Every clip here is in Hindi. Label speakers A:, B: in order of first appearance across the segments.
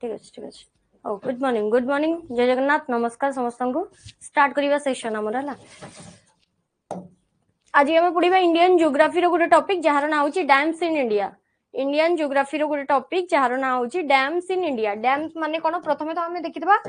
A: ठीक अछि ठीक अछि ओ गुड मॉर्निंग जय जगन्नाथ नमस्कार समस्त को स्टार्ट करिवा सेशन हमर हला आज हम पढ़िबा इंडियन ज्योग्राफी रो गोटे टॉपिक जहार ना होची dams in India Indian geography रो गोटे टॉपिक जहार ना होची डैम्स इन इंडिया डैम्स माने कोन प्रथमे तो हमें देखितबा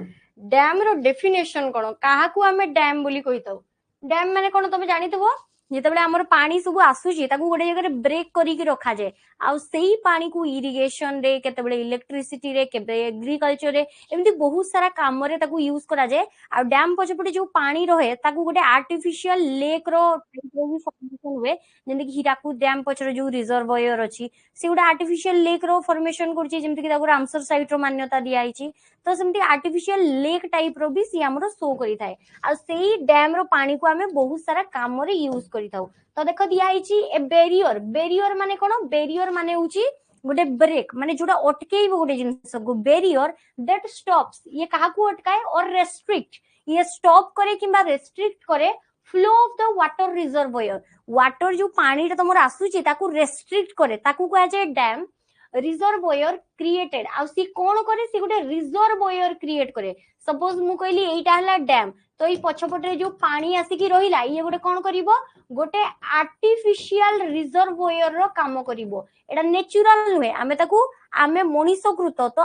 A: डैम रो डेफिनेशन कोन काहा को हमें डैम बोली कहितौ डैम माने कोन तमे जानितबो जेतेबेले हमर पानी सब आसुची ताकू गोटे जगह रे ब्रेक करी के रखा जाय आ सेही पानी को इरिगेशन रे केतेबेले इलेक्ट्रिसिटी रे केबे एग्रीकल्चर रे एमती बहुत सारा काम रे ताकू यूज करा जाय आ डैम पछपटे जो पानी रहे ताकू गोटे आर्टिफिशियल लेक रो भी फॉर्मेशन हुए जेंति कि हीराकुद डैम पछरे जो रिजर्वायर अछि से गोटे आर्टिफिशियल लेक रो फॉर्मेशन करछि जेंति कि ताकू रामसर साइट रो मान्यता दिया आइछि तो सेमती आर्टिफिशियल लेक टाइप रो भी सी हमरो शो करि थाए आ सेही डैम रो पानी को हमें बहुत सारा काम रे यूज करि थाउ तो देखो दिया आइछि ए बैरियर बैरियर माने कोन बैरियर माने होछि गोटे ब्रेक माने जोटा अटकेइबो गोटे जिंस को बैरियर दैट स्टॉप्स ये काहा को अटकाए और रेस्ट्रिक्ट ये स्टॉप करे किबा रेस्ट्रिक्ट करे flow of the water reservoir water जो पानी रे तमर आसुची ताकू रेस्ट्रिक्ट करे ताकू कहा जाय डैम रिजर्वायर क्रिएटेड आ सी कोन करे सी गोटे रिजर्वायर क्रिएट करे सपोज मु कहली एटा हला डैम तो ई पछपटे जो पानी आसी की रहिला ये गोटे कोन करिवो गोटे आर्टिफिशियल रिजर्वायर रो काम करिवो एटा नेचुरल नुहे आमे ताकू आमे मनीषकृत तो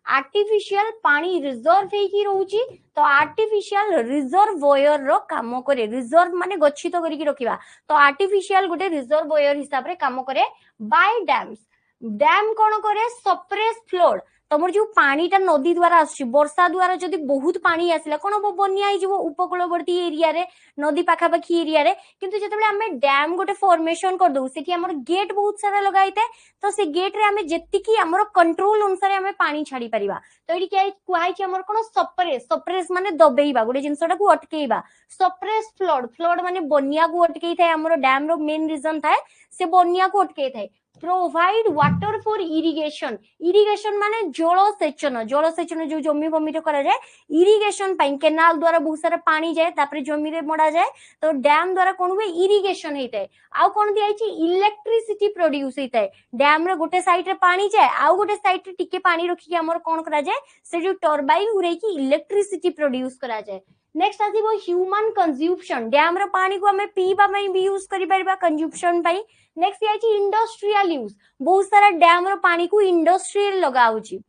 A: आर्टिफिशियल पानी रिजर्व हेकी रहउची तो आर्टिफिशियल रिजर्वायर रो काम करे रिजर्व माने गच्छित करिक रखिबा तो आर्टिफिशियल गोटे रिजर्वायर हिसाब रे काम करे बाय डैम्स डैम कोन करे सप्रेस फ्लड तमर जो पानीटा नदी द्वारा आसी वर्षा द्वारा जदि बहुत पानी आसिला कोन बन्या आइ जबो उपकूलवर्ती एरिया रे नदी पाखा पाखी एरिया रे किंतु जतबे हमें डैम गोटे फॉर्मेशन कर दउ सेठी हमर गेट बहुत सारा लगाइते तो से गेट रे हमें जेतिकी हमर कंट्रोल अनुसार हमें पानी छाड़ी परिबा तो एठी के कुहाई कि हमर कोन सप्रेस माने दबेइबा गोटे जिंसटा को अटकेइबा सप्रेस फ्लड माने बन्या को अटकेइ थाए हमर डैम रो मेन रीजन थाए से बन्या को अटकेइ थाए प्रोवाइड वाटर फॉर इरिगेशन माने जलसेचन जो जमी बमी रे करा जाए इरिगेशन पाई केनाल द्वारा बहुत सारा पानी जाए तापर जमी रे मडा जाए तो डैम द्वारा कोन हुए इरिगेशन हेताए आउ कोन दिया छि इलेक्ट्रिसिटी प्रोड्यूस हेताए डैम रे गोटे साइड रे पानी जाए आउ गोटे साइड रे टिके पानी रखी हमर कोन करा जाए से जो टरबाइन उरै की इलेक्ट्रिसिटी प्रोड्यूस करा जाए नेक्स्ट आसीबो ह्यूमन कंज्यूम्पशन डैम रो पानी को हमें पीबा पई भी यूज करि परबा कंज्यूम्पशन पई नेक्स्ट याची इंडस्ट्रियल यूज बहुत सारा डैम रो पानी को इंडस्ट्री लगाउची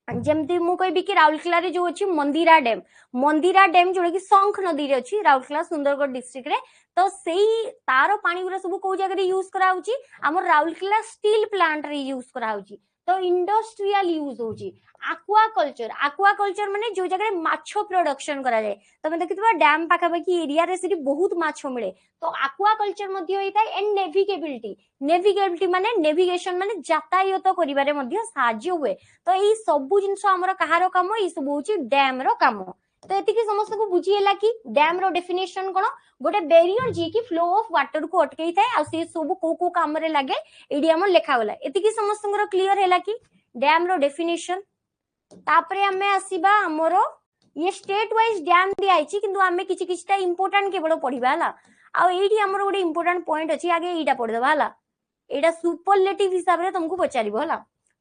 A: जेमती मु कहबी कि राउरकेला रे जो अछि मंदिरा डैम जोडे कि शंख नदी रे अछि राउरकेला सुंदरगढ़ डिस्ट्रिक्ट रे तो सेही तारो पानी गुरा सब को जगह रे यूज कराउची हमर राउरकेला स्टील प्लांट रे यूज कराउची तो इंडस्ट्रियल यूज होची आक्वाकल्चर माने जो जगह माछो प्रोडक्शन करा जाए तमे देखितबा डैम पाखा पाखी एरिया रे सिटी बहुत माछो मिले तो आक्वाकल्चर मध्ये होइता एंड नेविगेबिलिटी माने नेविगेशन माने यातायात करिबारे मध्ये साहाय्य हुए तो एई सब जिंस हमर कहारो काम ई सब होची डैम रो काम तो एतिकी समस्त को बुझी हैला कि डैम रो डेफिनेशन कोन गोटे बैरियर जी की फ्लो ऑफ वाटर को अटकई थाए आ से सब को काम रे लागे एडी हम लेखा होला एतिकी समस्त को क्लियर हैला कि डैम रो डेफिनेशन तापरे हमें आसीबा हमरो ये स्टेट वाइज डैम दिया आइछि किंतु हमें किछि किछटा इंपोर्टेंट केवल पढिबा हला आ एडी हमरो गोटे इंपोर्टेंट पॉइंट अछि आगे एटा पढि देबा हला एटा सुपरलेटिव हिसाब रे तुमको पचारिबो हला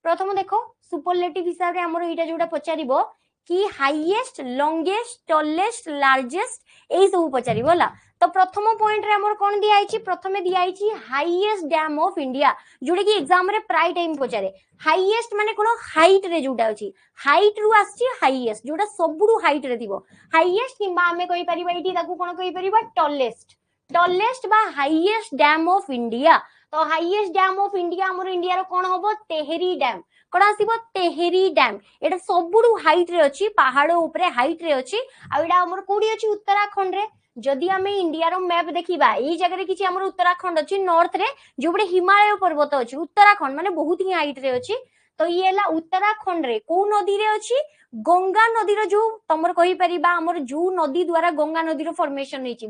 A: प्रथम देखो सुपरलेटिव हिसाब रे हमरो एटा जोटा पचारिबो कि हाईएस्ट लॉन्गेस्ट टॉलेस्ट लार्जेस्ट एई सब पचारिबो हला तो प्रथम पॉइंट रे हमर कोन दिया आइछि प्रथमे दिया आइछि हाईएस्ट डैम ऑफ इंडिया जोडे कि एग्जाम रे प्राय टाइम पचारे हाईएस्ट माने कोन हाइट रे जोटा अछि हाइट रु आछि हाईएस्ट जोटा सबुडु हाइट रे दिबो हाईएस्ट किबा हमें कहि परिबा एठी ताकू कोन कहि परिबा टॉलेस्ट बा हाईएस्ट डैम ऑफ इंडिया तो हाईएस्ट डैम ऑफ इंडिया हमर इंडिया रो कोन होबो तेहरी डैम कोन आसीबो तेहरी डैम एटा सबुडु हाइट रे अछि पहाड़ ऊपर हाइट रे अछि आ एटा हमर कोडी अछि उत्तराखंड रे जदि हमें इंडिया रो मैप देखिबा एई जगह रे किछि हमर उत्तराखंड अछि नॉर्थ रे जो बडे हिमालय पर्वत अछि उत्तराखंड माने बहुत ही हाइट रे अछि तो ये ला उत्तराखंड रे को नदी रे अछि गंगा नदी रो जो तमर कहि परिबा हमर जो नदी द्वारा गंगा नदी रो फॉर्मेशन होइछि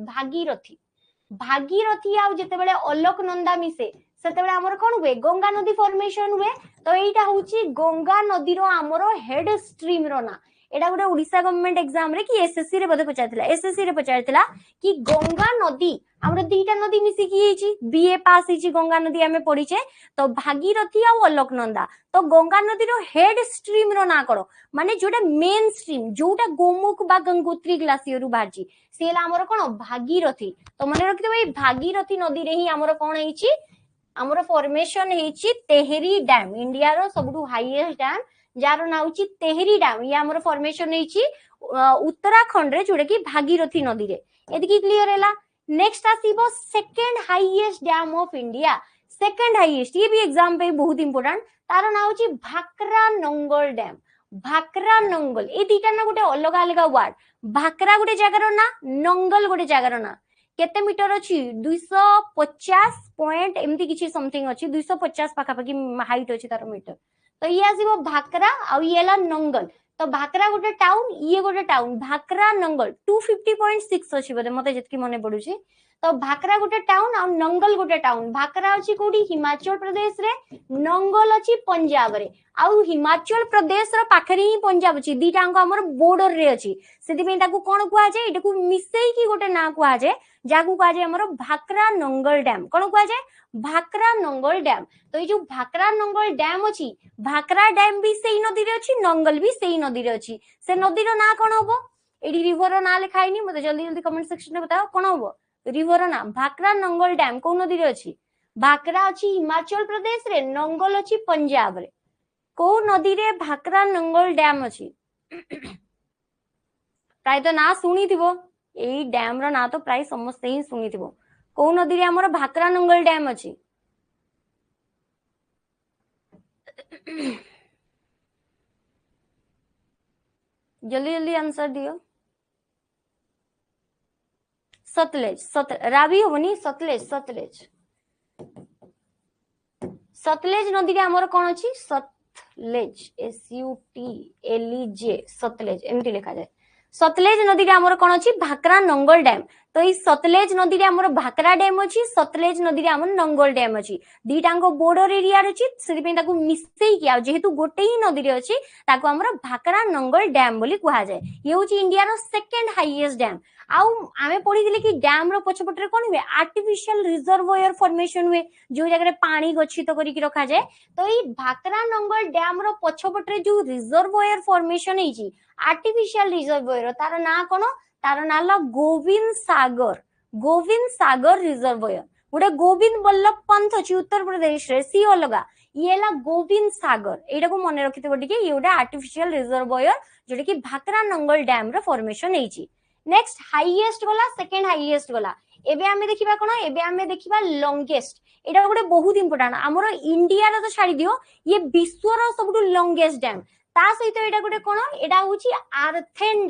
A: भागीरथी आ जेते बेले अलकनंदा मिसे सेतेबेले हमर कोन हुए गंगा नदी फॉर्मेशन हुए तो एटा होची गंगा नदी रो हमर हेड स्ट्रीम रो ना एटा गोटे ओडिशा गवर्नमेंट एग्जाम रे कि एसएससी रे बदे पचारथिला एसएससी रे पचारथिला कि गंगा नदी हमर दीटा नदी मिसी की हेची बीए पास हेची गंगा नदी हमें पढिचे तो भागीरथी आ अलकनंदा तो गंगा नदी रो हेड स्ट्रीम रो ना करो माने जोटा मेन स्ट्रीम जोटा गोमुख बा गंगोत्री ग्लासियर रु बाहरची सेला हमर कोन भागीरथी तो माने रखितो भाई भागीरथी नदी रे ही हमर कोन हेची हमर फॉर्मेशन हेची तेहरी डैम इंडिया रो सबटु हाईएस्ट डैम जार ना होची तेहरी डैम ये हमर फॉर्मेशन हेची उत्तराखंड रे जोडे की भागीरथी नदी रे एदि की क्लियर हैला नेक्स्ट आसीबो second highest dam of India second highest ये भी एग्जाम पे बहुत इंपोर्टेंट तार ना होची भाकरा नंगल डैम भाकरा नंगल ए दीटा ना गोटे अलग अलग वर्ड भाकरा गोटे जगार ना नंगल गोटे जगार ना केते मीटर अछि 250 पॉइंट एमती किछि समथिंग अछि 250 पाखा पाखी हाइट अछि तार मीटर तो ये आसीबो भाकरा आ येला नंगल तो भाकरा गोटे टाउन ये गोटे टाउन भाकरा नंगल 250.6 अछि बदे मते जतकी मने पडुछि तो भाकरा गोटे टाउन आ नंगल गोटे टाउन भाकरा अछि कोडी हिमाचल प्रदेश रे नंगल अछि पंजाब रे आ हिमाचल प्रदेश रो पाखरे ही पंजाब अछि दीटांको हमर बॉर्डर रे अछि सेति में ताकू कोन कुआ जाय एटाकू मिसेई की गोटे ना कुआ जाय जाकू कुआ जाय हमर भाकरा नंगल डैम कोन कुआ जाय भाकरा नंगल डैम तो ये जो भाकरा नंगल डैम अछि भाकरा डैम भी सेही नदी रे अछि नंगल भी सेही नदी रे अछि से नदी रो ना कोन होबो एडी रिवर रो ना लिखाइनी मते जल्दी जल्दी कमेंट सेक्शन में बताओ कोन होबो रिवर ना भाकरा नंगल डैम को नदी रे अछि भाकरा अछि हिमाचल प्रदेश रे नंगल अछि पंजाब रे को नदी रे भाकरा नंगल डैम अछि प्राय तो ना सुनी थिबो एई डैम रो ना तो प्राय समस्त ही सुनी थिबो को नदी रे हमर भाकरा नंगल डैम अछि जल्दी जल्दी आंसर दियो सतलेज रावी होनी सतलेज सतलेज सतलेज नदी रे हमर कोन अछि सतलेज SUTLEJ सतलेज एमती लिखा जाय सतलेज नदी रे हमर कोन अछि भाकरा नंगल डैम तो ई सतलेज नदी रे हमर भाकरा डैम अछि सतलेज नदी रे हमर नंगल डैम अछि दीटांको बॉर्डर एरिया रे अछि सेति पे ताकू मिसेई कि आ जेहेतु गोटे ही नदी रे अछि ताकू हमर भाकरा नंगल डैम बोली कुहा जाय ये होची इंडिया रो सेकंड हाईएस्ट डैम आउ आमे पढी दिले कि डैम रो पछपट रे कोन हुए आर्टिफिशियल रिजर्वोयर फॉर्मेशन हुए जो जगह रे पानी गच्छित करी कि रखा जाय तो ई भाकरा नंगल डैम रो पछपट रे जो रिजर्वोयर फॉर्मेशन हेची आर्टिफिशियल रिजर्वोयर तार ना कोन तार ना ला गोविंद सागर रिजर्वोयर गोटे गोविंद बल्लभ पंत अछि उत्तर प्रदेश रे सी अलगा ये ला गोविंद सागर एटा को मने रखिते बटिके ये गोटे आर्टिफिशियल रिजर्वोयर जोटे कि भाकरा नंगल डैम रो फॉर्मेशन हेची नेक्स्ट हाईएस्ट गला सेकंड हाईएस्ट गला एबे आमे देखिबा कोन एबे आमे देखिबा लॉन्गेस्ट एटा गोटे बहुत इंपोर्टेंट हमरो इंडिया रो तो छाडी दियो ये विश्व रो सबटु लॉन्गेस्ट डैम ता सहित एटा गोटे कोन एटा होची आर्थेन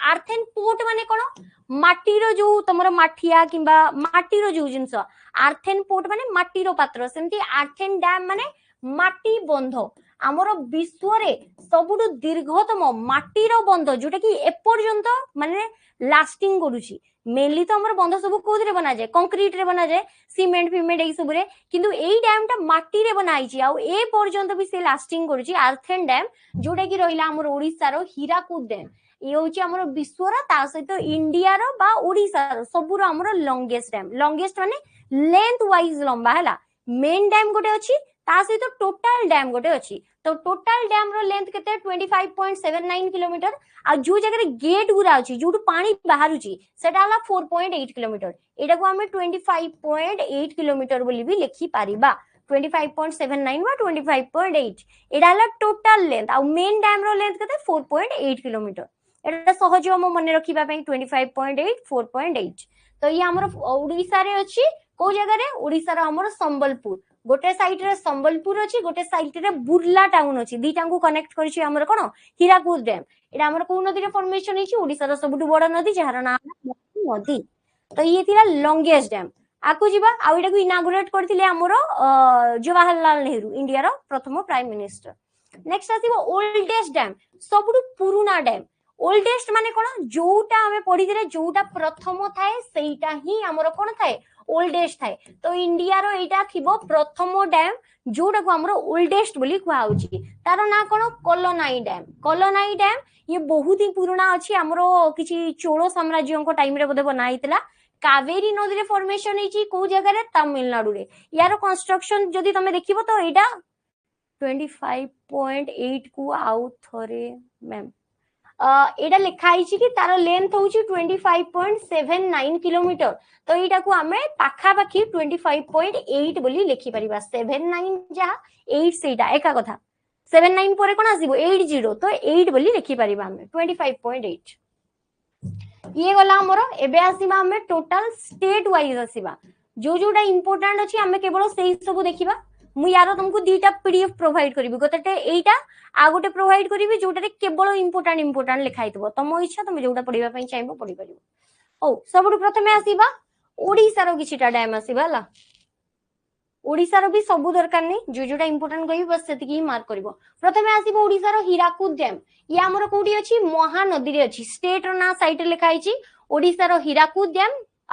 A: आर्थेन पोर्ट माने कोन माटी रो जो तमरो माठिया किबा माटी रो जो जिंस आर्थेन पोर्ट माने माटी रो पात्र सेमती आर्थेन डैम माने माटी बंध आमर विश्व रे सबुठु दीर्घतम माटी रो बंध जोटा कि एपर्यंत माने लास्टिंग करूची मेनली तो हमर बंध सब कोथि रे बना जाय कंक्रीट रे बना जाय सीमेंट फिमेंट एई सब रे किंतु एई डैम टा माटी रे बनाइची आ ए पर्यंत भी से लास्टिंग करूची आर्थेन डैम जोटा कि रहिला हमर ओडिसा रो हीराकुद डैम ये होची हमर विश्व रा ता सहित इंडिया रो बा ओडिसा रो सबु रो हमर लॉन्गेस्ट माने लेंथ वाइज लंबा हैला मेन डैम गोटे अछि ता सहित टोटल डैम गोटे अछि तो टोटल डैम रो लेंथ केते 25.79 किलोमीटर आ जो जगह रे गेट गुरा अछि जोटु पानी बाहरुची सेटा हला 4.8 किलोमीटर एटा को हमें 25.8 किलोमीटर बोली भी लिखि पारिबा 25.79 बा 25.8 एटा हला टोटल लेंथ आ मेन डैम रो लेंथ केते 4.8 किलोमीटर एटा सहज हम मन रखिबा पई 25.8 4.8 तो ये हमर ओडिसा रे अछि को जगह रे ओडिसा रो हमर संबलपुर गोटे साइड रे संबलपुर अछि गोटे साइड रे बुर्ला टाउन अछि दीटा को कनेक्ट करछि हमर कोन हीराकुद डैम एटा हमर को नदी रे फॉर्मेशन हेछि ओडिसा रो सबटु बड़ नदी जहार नाम नदी तो ये थिला लॉन्गेस्ट डैम आकु जीवा आ एटा को इनागुरेट करथिले हमर जवाहरलाल नेहरू इंडिया रो प्रथम प्राइम मिनिस्टर नेक्स्ट आसीबो ओल्डेस्ट डैम सबटु पुराना डैम ओल्डेस्ट माने कोन जोटा हमें पढी दिले जोटा प्रथम थाए सेटा ही हमर कोन थाए ओल्डेस्ट थाए तो इंडिया रो एटा थिबो प्रथम डैम जोटा को हमरो ओल्डेस्ट बोली कुहाउची तार ना कोन कोलोनाई डैम ये बहुत ही पुराना अछि हमरो किछि चोल साम्राज्य को टाइम रे बोधे बनाइतला कावेरी नदी रे फॉर्मेशन हेची को जगह रे तमिलनाडु रे यार कंस्ट्रक्शन जदी तमे देखिबो तो एटा 25.8 को आउ थरे मैम एटा लिखा आइछि कि तार लेंथ होउछि 25.79 किलोमीटर तो एटा को हमें पाखा पाखी 25.8 बोली लिखि परिबा 79 जहा 8 सेटा एका कथा 79 परे कोन आसीबो 80 तो 8 बोली लिखि परिबा हमें 25.8 ये गला हमर एबे आसीबा हमें टोटल स्टेट वाइज आसीबा जो जोटा इंपोर्टेंट अछि हमें केवल सेही सब देखिबा मु यार तुमको दीटा पीडीएफ प्रोवाइड करिवि गोटेटे एटा आ गोटे प्रोवाइड करिवि जोटारे केवल इंपोर्टेंट लिखाइतबो तमो इच्छा तुम जोटा पढिबा पई चाहबो पढि परिबो ओ सबडु प्रथमे आसीबा ओडिसा रो किछिटा डैम आसीबा ला ओडिसा रो भी सब दरकार नै जो जोटा इंपोर्टेंट कहि बस सेति की मार्क करिवो प्रथमे आसीबो ओडिसा रो हीराकुद डैम ये हमर कोडी अछि महानदी रे अछि स्टेट रो ना साइट लिखा आइछि ओडिसा रो हीराकुद डैम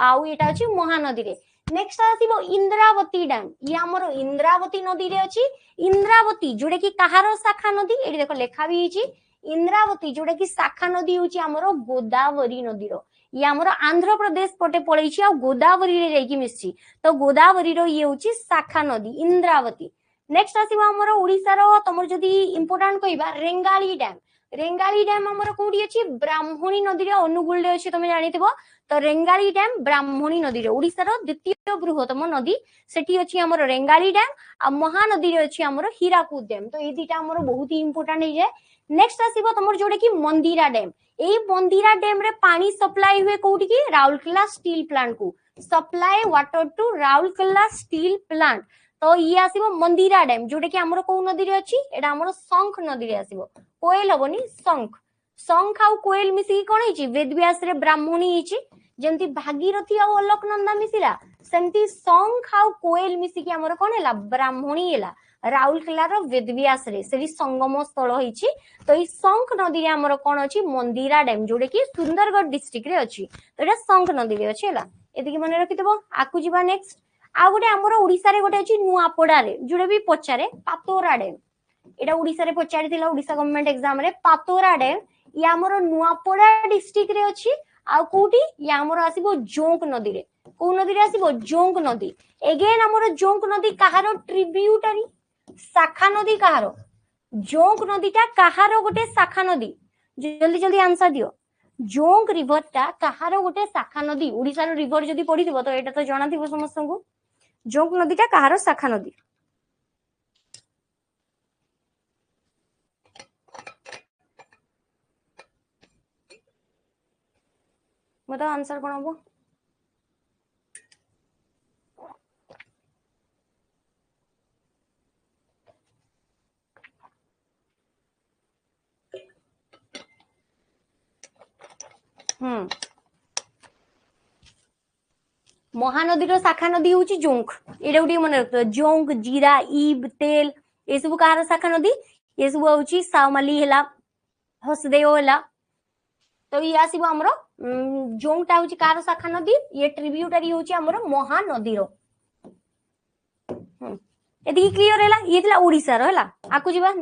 A: आउ एटा अछि महानदी रे नेक्स्ट आसीबो इंद्रावती डैम ये हमर इंद्रावती नदी रे अछि इंद्रावती जोडे की कहारो शाखा नदी एडी देखो लेखा भी हिची इंद्रावती जोडे की शाखा नदी होची हमर गोदावरी नदी रो ये हमर आंध्र प्रदेश पटे पळैछि आ गोदावरी रे जाई की मिसछि तो गोदावरी रो ये होची शाखा नदी इंद्रावती नेक्स्ट आसीबो हमर ओडिसा रो तमर जदी इंपोर्टेंट कहिबा रेंगाली डैम हमर कोडी अछि ब्राह्मणी नदी रे अनुगुल रे अछि तमे जानिथिबो तो रेंगाली डैम ब्राह्मणी नदी रे ओडिसा रो द्वितीय बृहत्तम नदी सेठी अछि हमर रेंगाली डैम आ महानदी रे अछि हमर हीराकुद डैम तो ए दिटा हमर बहुत ही इंपोर्टेंट हे जाय नेक्स्ट आसीबो तमर जोडे की मंदिरा डैम ए मंदिरा डैम रे पानी सप्लाई हुए कोठी की राउरकेला स्टील प्लांट को supply water to Rourkela steel plant तो ये आसीबो मंदिरा डैम जोडे की हमर को नदी रे अछि एडा हमर शंख नदी रे आसीबो कोएल हबनी शंख आउ कोएल मिसी कोन हिची वेदव्यास रे ब्राह्मणी हिची जेंती भागीरथी आ अलकनंदा मिसिला सेंती शंख आउ कोएल मिसी की हमर कोन हैला ब्राह्मणी हैला राउरकेला रो वेदव्यास रे सेही संगम स्थल हिची तो ई शंख नदी रे हमर कोन अछि मंदिरा डैम जोडे की सुंदरगढ़ डिस्ट्रिक्ट रे अछि तो एटा शंख नदी रे अछि हैला एति की माने रखितबो आकु जिबा नेक्स्ट आ गोटे हमर ओडिसा रे गोटे अछि नुआपडा रे जोडे भी पचारे पातोरा डैम एटा ओडिसा रे पचारि थिला ओडिसा गवर्नमेंट एग्जाम रे पातोरा डैम या हमर नुआपडा डिस्ट्रिक्ट रे अछि आ कोठी या हमर आसीबो जोंक नदी रे को नदी रे आसीबो जोंक नदी अगेन हमर जोंक नदी कहारो ट्रिब्यूटरी शाखा नदी कहारो जोंक नदीटा कहारो गोटे शाखा नदी जल्दी जल्दी आंसर दियो जोंक रिवर टा कहारो गोटे शाखा नदी ओडिसा रो रिवर जदी पढिथिबो तो एटा तो जणा थिबो समस्त को जोंक नदीटा कहारो शाखा नदी मतलब आंसर कोन हबो महानदी रो शाखा नदी होची जोंक एटा उडी मन रखतो जोंक जीरा ईब तेल ए सब कहार शाखा नदी ये सब होची सावमाली हैला हसदेव हैला तो ये आसीबो हमरो जोंकटा होची कहार शाखा नदी ये ट्रिब्यूटरी होची हमरो महानदी रो एदी क्लियर हैला ये थिला ओडिसा रो हैला आकु जिबा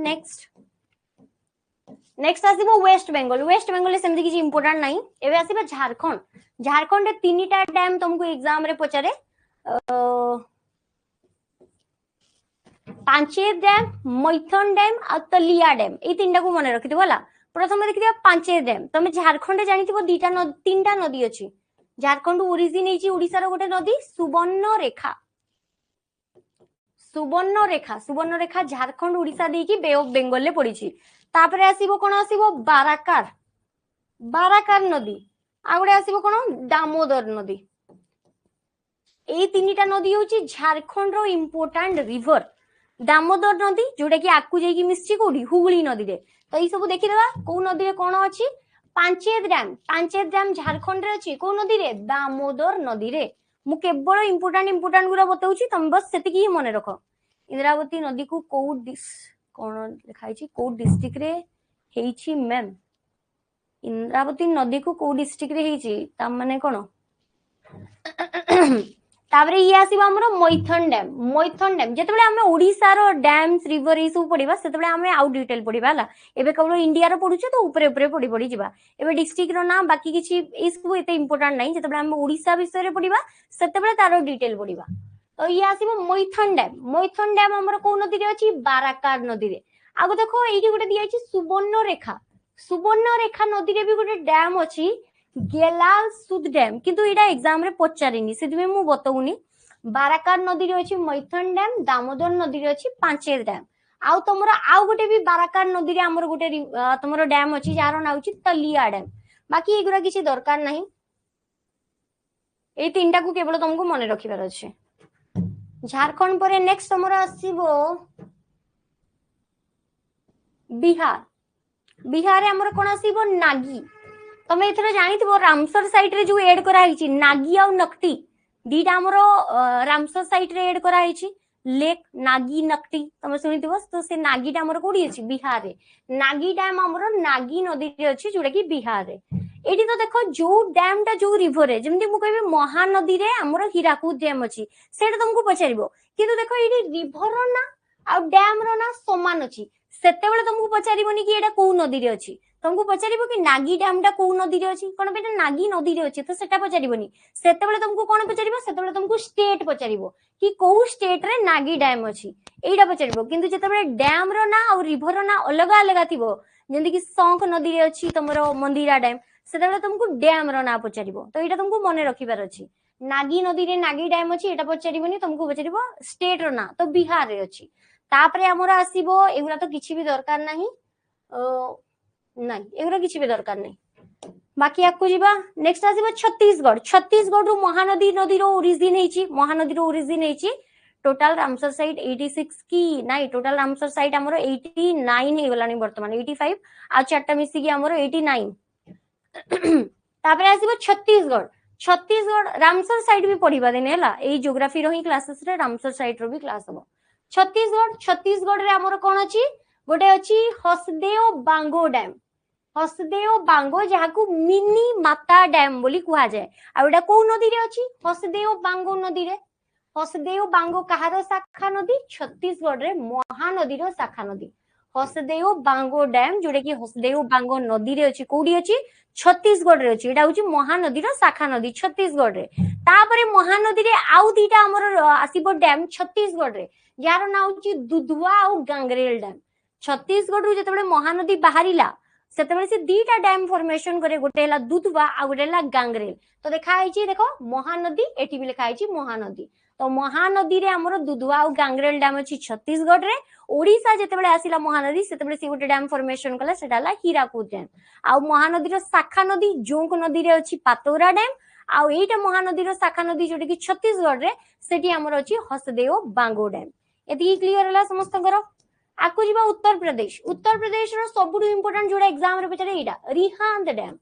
A: नेक्स्ट आसीबो वेस्ट बेंगल रे सेमति किछि इंपोर्टेंट नाही एबे आसीबा झारखंड रे तीनटा डैम तुमको एग्जाम रे पचारे पांचेर डैम मैथन डैम आ तलिया डैम ए तीनटा को मने रखिदिबो होला प्रथम देखिदिबा पांचेर डैम तमे झारखंड रे जानिथिबो तीनटा नदी अछि झारखंड ओरिजिन हेची ओडिसा रो गोटे नदी सुवर्ण रेखा झारखंड ओडिसा देकी बे ऑफ बेंगल ले पड़ीची तापरे आसीबो कोन आसीबो बाराकार नदी आ गोटे आसीबो कोन दामोदर नदी ए तीनटा नदी होची झारखंड रो इंपोर्टेंट रिवर दामोदर नदी जोटा की आकु जाई की मिसची कोठी हुगली नदी रे तो ई सब देखि देबा को नदी रे कोन अछि पांचेर डैम झारखंड रे अछि को नदी रे दामोदर नदी रे मु केवल इंपोर्टेंट गुरा बताउची तुम बस सेति की मने रखो इंद्रावती नदी को कोन लिखाई छी को डिस्ट्रिक्ट रे हेची मैम इंद्रावती नदी को डिस्ट्रिक्ट रे हेची ता माने कोन तापर ये आसीबा हमरो मैथन डैम जेतेबेले हमें ओडिसा रो डैम्स रिवर ई सब पढिबा सेतेबेले हमें आउ डिटेल पढिबा हला एबे केवल इंडिया रो पढुचे तो ऊपरे ऊपरे पढि पढि जिबा एबे डिस्ट्रिक्ट रो नाम बाकी किछि ई सब एते इंपोर्टेंट नाही जेतेबेले हमें ओडिसा विषय रे पढिबा सेतेबेले तारो डिटेल पढिबा तो ये आसीबो मैथन डैम हमरो को नदी रे अछि बाराकार नदी रे आगो देखो एठी गोटे दिया अछि सुवर्ण रेखा नदी रे भी गोटे डैम अछि गेलाल सुद डैम किंतु एटा एग्जाम रे पचारिनी सेति में मु बतौनी बाराकार नदी रे अछि मैथन डैम दामोदर नदी रे अछि पांचेर डैम आउ तमरा आउ गोटे भी बाराकार नदी रे हमर गोटे तमरो डैम अछि जार नाउ अछि तलिया डैम बाकी एगुरा किछि दरकार नाही ए तीनटा को केवल तुमको मने रखिबार अछि झारखंड पर नेक्स्ट तमरा आसीबो बिहार रे हमर कोन आसीबो नागी तमे एथरे जानिथिबो रामसर साइट रे जो ऐड करा हिची नागी आ नक्टी दीटा हमरो रामसर साइट रे ऐड करा हिची लेक नागी नक्टी तमे सुनिथिबो तो से नागीटा हमरो कोडी अछि बिहार रे नागी डैम हमरो नागी नदी रे अछि जोडा कि बिहार रे एठी तो देखो जो डैम टा जो रिवर रे जेमति मु कहबे महानदी रे हमरो हीराकुद डैम अछि सेटा तुमको पचारिबो किंतु देखो एठी रिवर रो ना आ डैम रो ना समान अछि सेतेबेले तुमको पचारिबोनी कि एटा को नदी रे अछि तुमको पचारिबो कि नागी डैम टा को नदी रे अछि कोन बेटा नागी नदी रे अछि तो सेटा पचारिबोनी सेतेबेले तुमको कोन पचारिबो सेतेबेले तुमको स्टेट पचारिबो कि को स्टेट रे नागी डैम अछि एटा पचारिबो किंतु जेतेबेले डैम रो ना और रिवर रो ना अलग अलग थिबो जेंति कि शंख नदी रे अछि तमरो मंदिरा डैम सेतेबेले तुमको डैम रो ना पचारिबो तो एटा तुमको मने रखिबार अछि नागी नदी रे नागी डैम अछि एटा पचारिबोनी तुमको पचारिबो स्टेट रो ना तो बिहार रे अछि तापरे हमर आसीबो एगुरा तो किछि भी दरकार नाही नहीं एगुरा किछि भी दरकार नहीं बाकी आपको जीवा नेक्स्ट आसीबो छत्तीसगढ़ रो महानदी नदी रो ओरिजिन हेची महानदी रो ओरिजिन हेची टोटल रामसर साइट 86 की नाही टोटल रामसर साइट हमरो 89 हे गलानी वर्तमान 85 आ चारटा मिसी की हमरो 89 तापरे आसीबो छत्तीसगढ़ रामसर साइट भी पढिबा देने हला एई ज्योग्राफी रो ही क्लासेस रे रामसर साइट रो भी क्लास हो छत्तीसगढ़ रे हमरो कोन अछि गोटे अछि हसदेव बांगो जहाकू मिनी माता डैम बोली कुहा जाए आ एटा को नदी रे अछि हसदेव बांगो नदी रे हसदेव बांगो कहारो शाखा नदी छत्तीसगढ़ रे महानदी रो शाखा नदी हसदेव बांगो डैम जोडे कि हसदेव बांगो नदी रे अछि कोडी अछि छत्तीसगढ़ रे अछि एटा होची महानदी रो शाखा नदी छत्तीसगढ़ रे तापरे महानदी रे आउ दीटा हमर आसीबो डैम छत्तीसगढ़ रे यार नाउ होची दुधवा आ गांगरेल डैम छत्तीसगढ़ रु जेतेबेले महानदी बाहरिला सेतेबेले से दीटा डैम फॉर्मेशन करे गोटे हला दुधवा आ गोटे हला गांगरेल तो देखा आइची देखो महानदी एठी भी लिखा आइची महानदी तो महानदी रे हमरो दुधवा आ गांगरेल डैम अछि छत्तीसगढ़ रे ओडिसा जेतेबेले आसिला महानदी सेतेबेले से गोटे डैम फॉर्मेशन कला सेटा हला हीराकुद डैम आ महानदी रो शाखा नदी जोंक नदी रे अछि पातोरा डैम आ एटा महानदी रो शाखा नदी जोटे कि छत्तीसगढ़ रे सेठी हमरो अछि हसदेव बांगो डैम एती क्लियर हला समस्तकर आकु जीवा उत्तर प्रदेश रो सबुडु इंपोर्टेंट जोडा एग्जाम रे पचारे एटा रिहांद डैम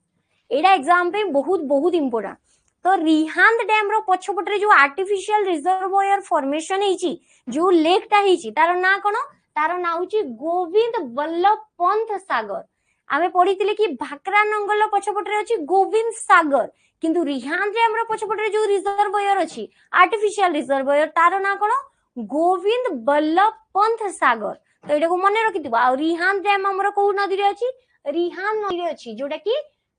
A: एटा एग्जाम पे बहुत इंपोर्टेंट तो रिहांद डैम रो पछपटरे जो आर्टिफिशियल रिजर्वोयर फॉर्मेशन हेची जो लेक टा हेची तार ना कोन तार ना होची गोविंद बल्लभ पंत सागर आमे पढितिले कि भाकरा नंगल पछपटरे अछि गोविंद सागर किंतु रिहांद रे हमरो पछपटरे जो रिजर्वोयर अछि आर्टिफिशियल रिजर्वोयर तार ना कोन गोविंद बल्लभ पंत सागर तो एटा को मने रखिथिबो आ रिहांद डैम हमरो को नदी रे अछि रिहांद नदी रे अछि जोटा कि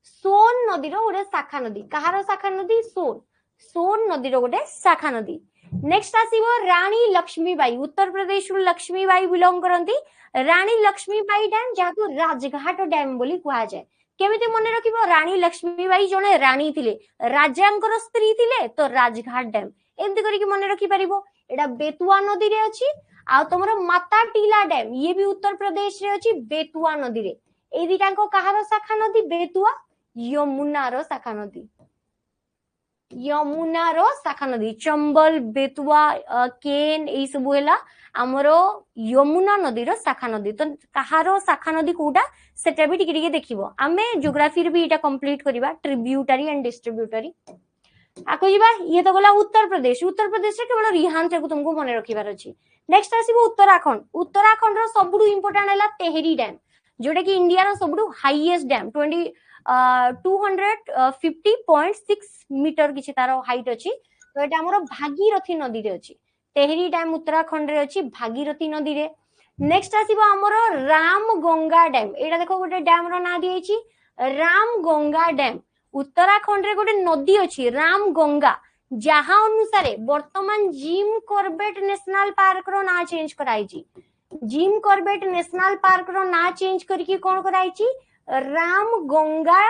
A: सोन नदी रो गोटे शाखा नदी कहारो शाखा नदी सोन नदी रो गोटे शाखा नदी नेक्स्ट आसीबो रानी लक्ष्मीबाई उत्तर प्रदेश रो लक्ष्मीबाई बिलोंग करंती रानी लक्ष्मीबाई डैम जाको राजघाट डैम बोली कुहा जाय केमिति मने रखिबो रानी लक्ष्मीबाई जने रानी थिले राजांकर स्त्री थिले तो राजघाट डैम एमति करी कि मने रखि परिबो एटा बेतुआ नदी रे अछि आ तमरो माता टीला डैम ये भी उत्तर प्रदेश रे अछि बेतुआ नदी रे ए दिटाको कहारो शाखा नदी बेतुआ यमुना रो शाखा नदी चंबल बेतुआ केन ए सब हैला हमरो यमुना नदी रो शाखा नदी तो कहारो शाखा नदी कोटा सेटा भी टिके टिके देखिबो हमें ज्योग्राफी रे भी एटा कंप्लीट करिबा ट्रिब्यूटरी एंड डिस्ट्रीब्यूटरी आको जीवा ये तो गला उत्तर प्रदेश रे केवल रिहांद को तुमको मने रखिबार अछि नेक्स्ट आसीबो उत्तराखंड रो सबुडु इंपोर्टेंट हैला तेहरी डैम जोटा कि इंडिया रो सबुडु हाईएस्ट डैम 250.6 मीटर किछि तारो हाइट अछि तो एटा हमर भागीरथी नदी रे अछि तेहरी डैम उत्तराखंड रे अछि भागीरथी नदी रे नेक्स्ट आसीबो हमर राम गंगा डैम एटा देखो गोटे डैम रो ना दी अछि राम गंगा डैम उत्तराखंड रे गोटे नदी अछि राम गंगा जहां अनुसार वर्तमान जिम कॉर्बेट नेशनल पार्क रो ना चेंज कराई छी जिम कॉर्बेट नेशनल पार्क रो ना चेंज करके कोन कराई छी राम गंगा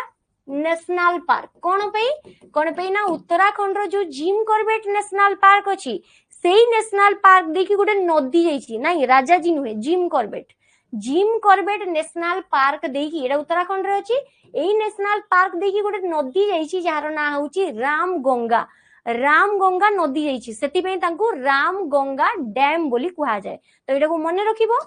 A: नेशनल पार्क कोन पे ना उत्तराखंड रो जो जिम कॉर्बेट नेशनल पार्क अछि सेही नेशनल पार्क देखि गोटे नदी जाइछि नाही राजाजी नुहे जिम कॉर्बेट नेशनल पार्क देखि एटा उत्तराखंड रे अछि एही नेशनल पार्क देखि गोटे नदी जाइछि जार ना होछि राम गंगा नदी जाइछि सेति पे तांको राम गंगा डैम बोली कुहा जाय तो एटा को मने रखिबो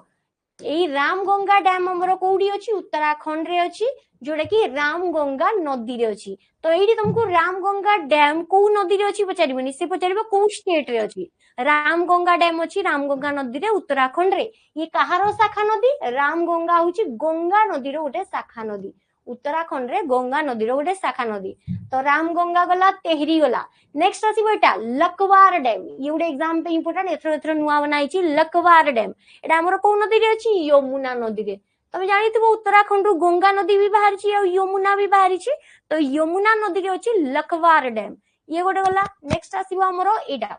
A: एही राम गंगा डैम हमरो कोउडी अछि उत्तराखंड रे अछि जोडा कि राम गंगा नदी रे अछि तो एही तुमको राम गंगा डैम को नदी रे अछि पचारिबनी से पचारिबो को स्टेट रे अछि राम गंगा डैम अछि राम गंगा नदी रे उत्तराखंड रे ये कहारो शाखा नदी राम गंगा होछि गंगा नदी रो गोटे शाखा नदी उत्तराखंड रे गंगा नदी रो गोटे शाखा नदी तो राम गंगा गला तेहरी गला नेक्स्ट आसी बेटा लकवार डैम ये गोटे एग्जाम पे इंपोर्टेंट एथरो नुवा बनाई छी लकवार डैम एटा हमर को नदी रे अछि यमुना नदी रे तमे जानिथिबो उत्तराखंड रो गंगा नदी भी बाहर छी और यमुना भी बाहर छी तो यमुना नदी रे अछि लकवार डैम ये गोटे गला नेक्स्ट आसीबो हमरो एटा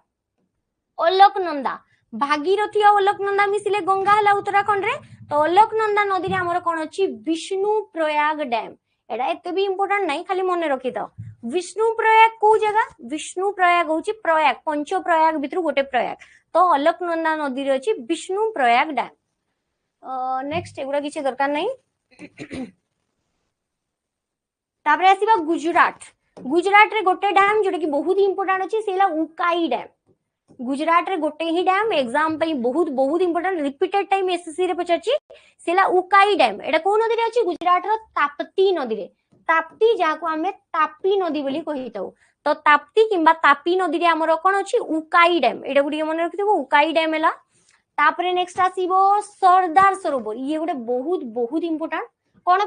A: अलकनंदा भागीरथी और अलकनंदा मिसिले गंगा हला उत्तराखंड रे तो अलकनंदा नदी रे हमर कोन अछि विष्णु प्रयाग डैम एटा एते भी इंपोर्टेंट नहीं खाली मने रखि त विष्णु प्रयाग को जगह विष्णु प्रयाग होछि प्रयाग पंच प्रयाग भितर गोटे प्रयाग तो अलकनंदा नदी रे अछि विष्णु प्रयाग डैम नेक्स्ट एगुडा किछि दरकार नहीं तापरे आसीबा गुजरात रे गोटे डैम जोटा कि बहुत इंपोर्टेंट अछि सेला उकाई डैम गुजरात रे गोटे ही डैम एग्जाम पे बहुत इंपोर्टेंट रिपीटेड टाइम एसएससी रे पचाची सेला उकाई डैम एटा को नदी रे अछि गुजरात रो ताप्ती नदी रे ताप्ती जाको हमें तापी नदी बोली कहिताउ तो ताप्ती किंबा तापी नदी रे हमरो कोन अछि उकाई डैम एटा गुडी मन रखिथबो उकाई डैम एला तापरे नेक्स्ट आसीबो सरदार सरोवर ये गोटे बहुत इंपोर्टेंट कोन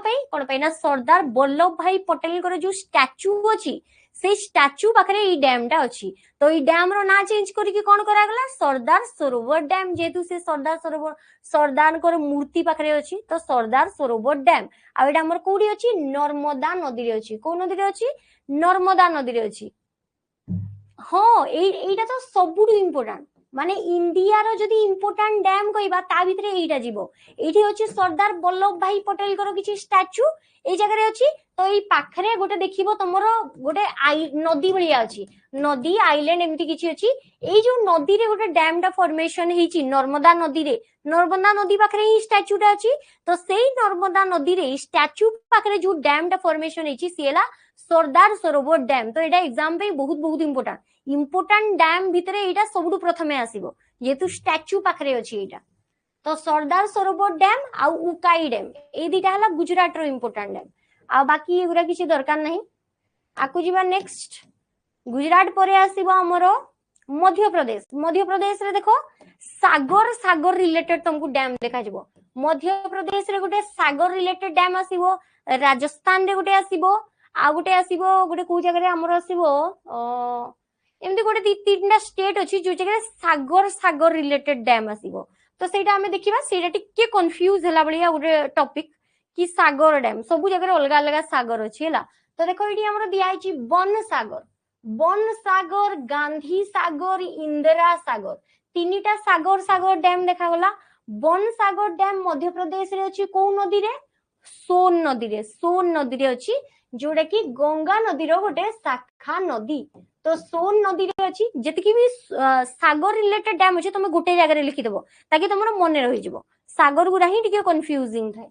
A: पे ना सरदार वल्लभ भाई पटेल को जो स्टैच्यू अछि से स्टैच्यू पाखरे ई डैम टा अछि तो ई डैम रो ना चेंज करिके कोन करा गला सरदार सरोवर डैम जेतु से सरदार सरोवर सरदार को मूर्ति पाखरे अछि तो सरदार सरोवर डैम आ एटा हमर कोडी अछि नर्मदा नदी रे अछि को नदी रे अछि नर्मदा नदी रे अछि हां एटा तो सबुड इंपोर्टेंट माने इंडिया रो जदी इंपोर्टेंट डैम कहिबा ता भितरे एटा जीवो एठी अछि सरदार वल्लभ भाई पटेल को किछि स्टैच्यू ए जगह रे अछि तो ई पाखरे गोटे देखिबो तमरो गोटे नदी बलिया अछि नदी आइलैंड एमती किछि अछि ए जो नदी रे गोटे डैम टा फॉर्मेशन हेछि नर्मदा नदी पाखरे ही स्टैच्यू टा अछि तो सेही नर्मदा नदी रे स्टैच्यू पाखरे जो डैम टा फॉर्मेशन हेछि सेला सरदार सरोवर डैम तो एटा एग्जाम पे बहुत इंपोर्टेंट डैम भितरे एटा सबुठु प्रथमे आसीबो जेतु स्टैच्यू पाखरे अछि एटा तो सरदार सरोवर डैम आ उकाई डैम ए दिटा हला गुजरात रो इंपोर्टेंट डैम आ बाकी एगुरा किछि दरकार नहीं आकु जीवा नेक्स्ट गुजरात परे आसीबो हमरो मध्य प्रदेश रे देखो सागर रिलेटेड तुमको डैम देखा जिवो मध्य प्रदेश रे गोटे सागर रिलेटेड डैम आसीबो राजस्थान रे गोटे आसीबो आ गोटे आसीबो गोटे को जगह रे हमरो आसीबो एमती गोटे तीनटा स्टेट अछि जो जगह सागर रिलेटेड डैम आसीबो तो सेटा हमें देखिबा सेटा टिके कंफ्यूज हला बलिया गोटे टॉपिक कि सागर डैम सब जगह अलग अलग सागर अछि हला तो देखो एठी हमरो दिया आइछि वन सागर गांधी सागर इंदिरा सागर तीनटा सागर डैम देखा गला वन सागर डैम मध्य प्रदेश रे अछि को नदी रे सोन नदी रे अछि जोडा कि गंगा नदी रो गोटे शाखा नदी तो सोन नदी रे अछि जेतकी भी सागर रिलेटेड डैम अछि तमे गोटे जगह रे लिखि देबो ताकि तमरो मने रहि जिवो सागर गुरा ही टिके कंफ्यूजिंग थाए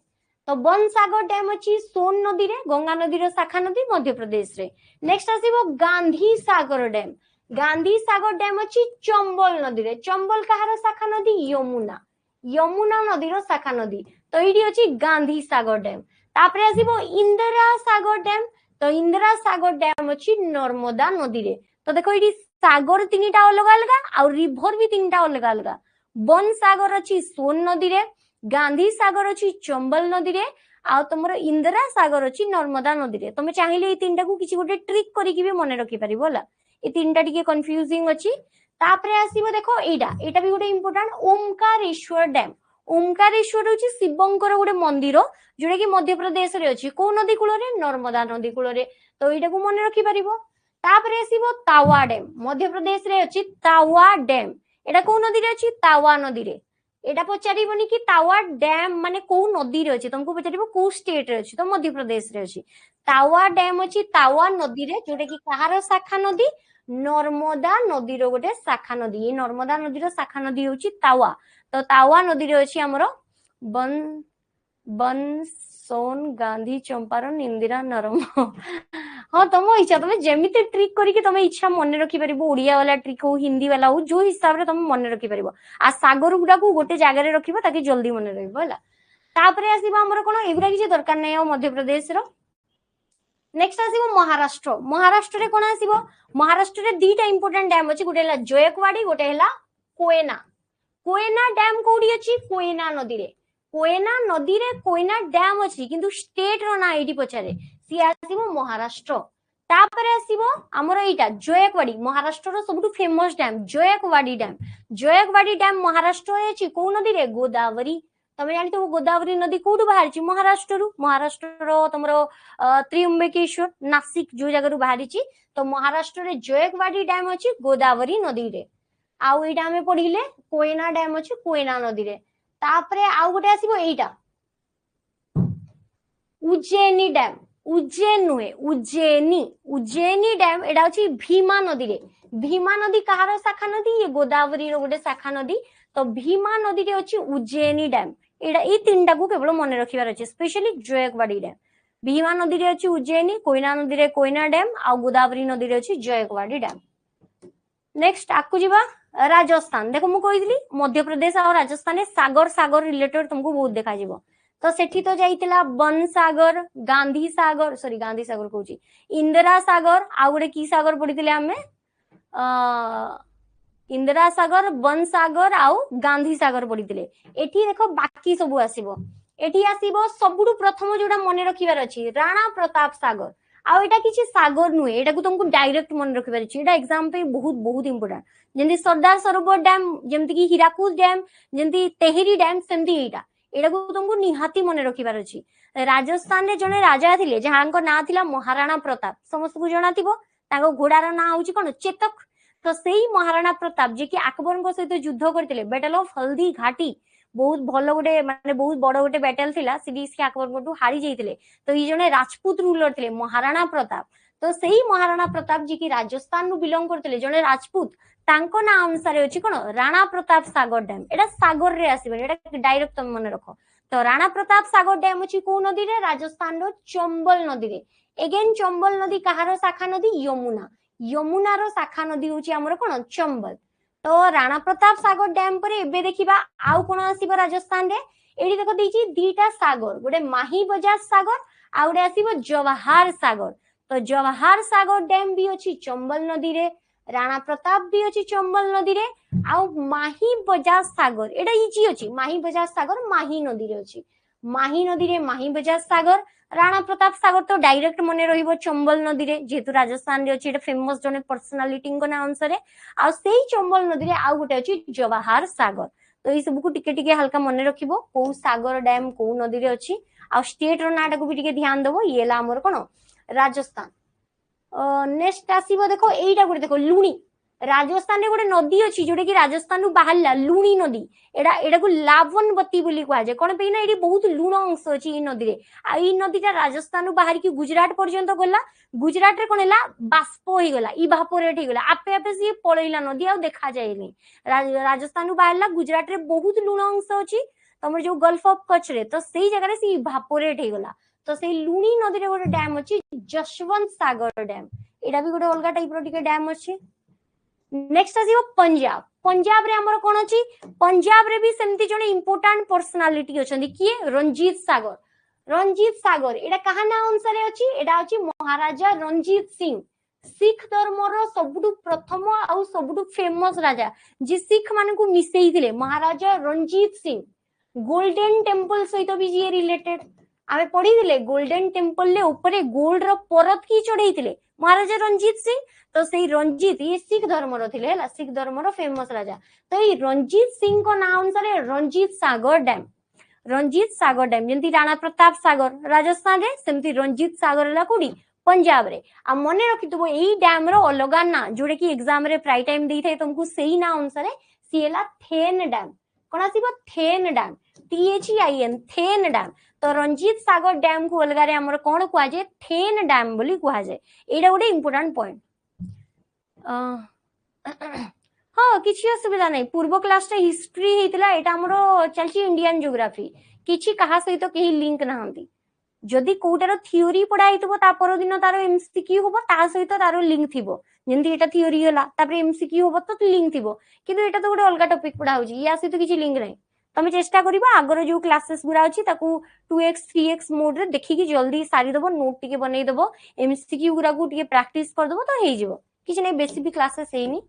A: तो वन सागर डैम अछि सोन नदी रे गंगा नदी रो शाखा नदी मध्य प्रदेश रे नेक्स्ट आसीबो गांधी सागर डैम अछि चंबल नदी रे चंबल कहार शाखा नदी यमुना नदी रो शाखा नदी तो एठी अछि गांधी सागर डैम तापरे आसीबो इंदिरा सागर डैम तो इंदिरा सागर डैम अछि नर्मदा नदी रे तो देखो एठी सागर तीनटा अलग अलग और रिवर भी तीनटा अलग अलग वन सागर अछि सोन नदी रे गांधी सागर अछि चंबल नदी रे आ तमरो इंदिरा सागर अछि नर्मदा नदी रे तमे चाहिले ए तीनटा को किछि गोटे ट्रिक करिकि भी मने रखि परिबो होला ये तीनटा टिके कंफ्यूजिंग अछि। तापरे आसीबो देखो एटा भी गोटे इंपोर्टेंट ओमकारेश्वर डैम। ओमकारेश्वर होची शिवंकर गोटे मंदिर जोटा कि मध्य प्रदेश रे अछि। को नदी कूल रे? नर्मदा नदी कूल रे। तो एटा को मन रखि परिबो। तापरे आसीबो तावा डैम। मध्य प्रदेश रे अछि तावा डैम। एटा को नदी रे अछि? तावा नदी रे। एटा पचारिबोनी कि तावा डैम माने को नदी रे अछि, तुमको पचारिबो को स्टेट रे अछि, तो मध्य प्रदेश रे अछि। तावा डैम अछि तावा नदी रे, जोटा कि कहार शाखा नदी? नर्मदा नदी रो गोटे शाखा नदी। ये नर्मदा नदी रो शाखा नदी होची तावा। तो तावा नदी रे अछि हमरो बन सोन गांधी चंपारण इंदिरा नर्मदा। हाँ तुम इच्छा, तुम जेमिति ट्रिक करके तुम इच्छा मन रखि परिबो। ओडिया वाला ट्रिक हो, हिंदी वाला हो, जो हिसाब रे तुम मन रखि परिबो। आ सागर गुडा को गोटे जगह रे रखिबो ताकि जल्दी मन रहइबो होला। तापरे आसीबो हमर कोन एबरा किछि दरकार नै हो मध्य प्रदेश रो। नेक्स्ट आसीबो महाराष्ट्र। महाराष्ट्र रे कोन आसीबो? महाराष्ट्र रे दीटा इंपोर्टेंट डैम अछि, गोटे हला जयकवाड़ी, गोटे हला कोयना। कोयना डैम कोडी अछि? कोयना नदी रे। कोयना नदी रे कोयना डैम अछि, किंतु स्टेट रो ना एडी पछारे सी आसीबो महाराष्ट्र। तापरे आसीबो हमर एटा जयकवाड़ी, महाराष्ट्र रो सबटु famous dam Jayakwadi dam. Jayakwadi dam Maharashtra रे अछि, को नदी रे? गोदावरी। तमे जानि तो गोदावरी नदी कोडु बाहर छि? महाराष्ट्र रो। महाराष्ट्र रो तमरो त्रियंबकेश्वर नासिक जो जगह रो बाहर छि। तो महाराष्ट्र रे जयकवाड़ी डैम अछि गोदावरी नदी रे। आउ एटा हमें पढिले कोयना डैम अछि कोयना नदी रे। तापरे आउ गोटे आसीबो एटा उज्जैनी डैम। उज्जैन नुहे उज्जैनी डैम एटा अछि भीमा नदी रे। भीमा नदी कहार शाखा नदी? ये गोदावरी रो गोटे शाखा नदी। तो भीमा नदी रे अछि उज्जैनी डैम। एटा ए तीनटा को केवल मन रखिबार अछि, स्पेशली जयकवाड़ी डैम। भीमा नदी रे अछि उज्जैनी, कोयना नदी रे कोयना डैम, आ गोदावरी नदी रे अछि जयकवाड़ी डैम। नेक्स्ट आकु जीवा राजस्थान। देखो मु कहितली मध्य प्रदेश और राजस्थान में सागर सागर रिलेटेड तुमको बहुत देखा जीवो। तो सेठी तो जाइतिला बन सागर, गांधी सागर, सॉरी गांधी सागर कहूची, इंदिरा सागर, आ गोटे की सागर पढ़िथिले हमें इंदिरा सागर, बन सागर आउ गांधी सागर पढ़िथिले। एठी देखो बाकी सब आसीबो। एठी आसीबो सबुठु प्रथम जोडा मने रखिबार अछि राणा प्रताप सागर। आ एटा किछि सागर नुहे, एटा को तुमको डायरेक्ट मन रखिबार अछि। एटा एग्जाम पे बहुत बहुत इंपोर्टेंट। जेंति सरदार सरोवर डैम, जेंति कि हीराकुद डैम, जेंति तेहरी डैम, सेंति एटा को तुमको निहाती मन रखिबार अछि। राजस्थान रे जने राजा थिले जहांको ना थिला महाराणा प्रताप, समस्त को जणा थिबो। ताको घोडार ना होची कोन? चेतक। तो सेही महाराणा प्रताप जे कि अकबरଙ୍କ सहित युद्ध करथिले, बैटल ऑफ हल्दी घाटी, बहुत भलो गोटे माने बहुत बड़ गोटे बैटल थिला, सिडी से अकबरଙ୍କटू हारी जाइथिले। तो ई जने राजपूत रूलर थिले महाराणा प्रताप। तो सेही महाराणा प्रताप जी की राजस्थान नु बिलोंग करथिले, जने राजपूत, तांको ना अनुसार अछि कोन? राणा प्रताप सागर डैम। एटा सागर रे आसीबे, एटा डायरेक्ट तुम मन रखो। तो राणा प्रताप सागर डैम अछि को नदी रे? राजस्थान रो चंबल नदी रे। अगेन चंबल नदी कहार शाखा नदी? यमुना। यमुना रो शाखा नदी होची हमर कोन? चंबल। तो राणा प्रताप सागर डैम पर एबे देखिबा आउ कोन आसीबो राजस्थान रे। एडी देखो देछि दीटा सागर, गोटे माही बजाज सागर आ गोटे आसीबो जवाहर सागर। तो जवाहर सागर डैम भी अछि चंबल नदी रे, राणा प्रताप भी अछि चंबल नदी रे, आउ माही बजाज सागर एटा इजी अछि। माही बजाज सागर माही नदी रे अछि। माही नदी रे माही बजाज सागर। राणा प्रताप सागर तो डायरेक्ट मने रहिबो चंबल नदी रे, जेतु राजस्थान रे अछि। एटा फेमस जने पर्सनालिटी को ना अनुसार आ सेही चंबल नदी रे आउ गोटे अछि जवाहर सागर। तो ई सब को टिके टिके हल्का मने रखिबो, को सागर डैम को नदी रे अछि, आ स्टेट रो नाटा को भी टिके ध्यान देबो। ये ला हमर कोन? राजस्थान। नेक्स्ट आसीबो देखो एटा गोटे देखो लुणी। राजस्थान रे गोटे नदी अछि जोटे कि राजस्थान नु बाहरला, लुणी नदी। एटा को लावनवती बोली कहा जाय, कोन पे ना एडी बहुत लुण अंश अछि ई नदी रे। आ ई नदीटा राजस्थान नु बाहर की गुजरात पर्यंत गला। गुजरात रे कोन हला? बाष्प होई गला, इवापोरेट होई गला, आपे आपे सी पळैला नदी आ देखा जायनी। राजस्थान नु बाहरला गुजरात रे बहुत लुण अंश अछि तमर जो गल्फ ऑफ कच्छ रे, तो सेही जगह रे सी इवापोरेट होई गला। तो सेही लुणी नदी रे गोटे डैम अछि जशवंत सागर डैम। एटा भी गोटे अलगा टाइप रो टिके डैम अछि। नेक्स्ट आसीबो पंजाब। पंजाब रे हमर कोन अछि? पंजाब रे भी सेमति जने इंपोर्टेंट पर्सनालिटी अछंती, किए? रंजीत सागर। रंजीत सागर एटा कहा ना अनुसार अछि? एटा अछि महाराजा रंजीत सिंह। सिख धर्म रो सबुटु प्रथम आ सबुटु फेमस राजा जे सिख मान को मिसेई थिले, महाराजा रंजीत सिंह। गोल्डन टेम्पल सहित भी जी रिलेटेड आमे पढ़ी थिले। गोल्डन टेम्पल ले ऊपर गोल्ड रो परत की चढ़ई थिले? महाराजा रंजीत सिंह। तो सेही रंजीत ये सिख धर्म रो थिले हला, सिख धर्म रो फेमस राजा। तो ये रंजीत सिंह को ना अनुसार रंजीत सागर डैम, रंजीत सागर डैम जेमती राणा प्रताप सागर राजस्थान रे, सेमती रंजीत सागर हला कोडी पंजाब रे। आ मने रखितबो एई डैम रो अलगा ना जोडे कि एग्जाम रे प्राय टाइम देई थाई तुमको सेही ना अनुसार सीएला थेन डैम, कोन आसीबो Thein dam, THEIN Thein dam. तो रंजीत सागर डैम को अलगा रे हमर कोन कुआ जे थेन डैम बोली कुआ जे। एडा गोटे इंपोर्टेंट पॉइंट। हाँ किसी असुविधा नहीं, पूर्व क्लास रे हिस्ट्री हेतिला, एटा हमरो चलची इंडियन ज्योग्राफी, किछि कहा सहित केही लिंक नाहंती। जदि कोटार थ्योरी पढ़ा हेतबो ता पर दिन तार एमसीक्यू होबो ता सहित तार लिंक थिबो, जेंति एटा थ्योरी होला तापर एमसीक्यू होबो तो लिंक थिबो, किंतु एटा तो गोटे अलगा टॉपिक पढ़ा होची, या सहित किछि लिंक नै। तमे चेष्टा करबा आगर जो क्लासेस गुरा अछि ताकू 2x 3x मोड रे देखि कि जल्दी सारी दबो, नोट टिके बनै दबो, एमसीक्यू गुरा को टिके प्रैक्टिस कर दबो तो हेइ जिवो, किछि नै बेसी भी क्लासेस हेइनी।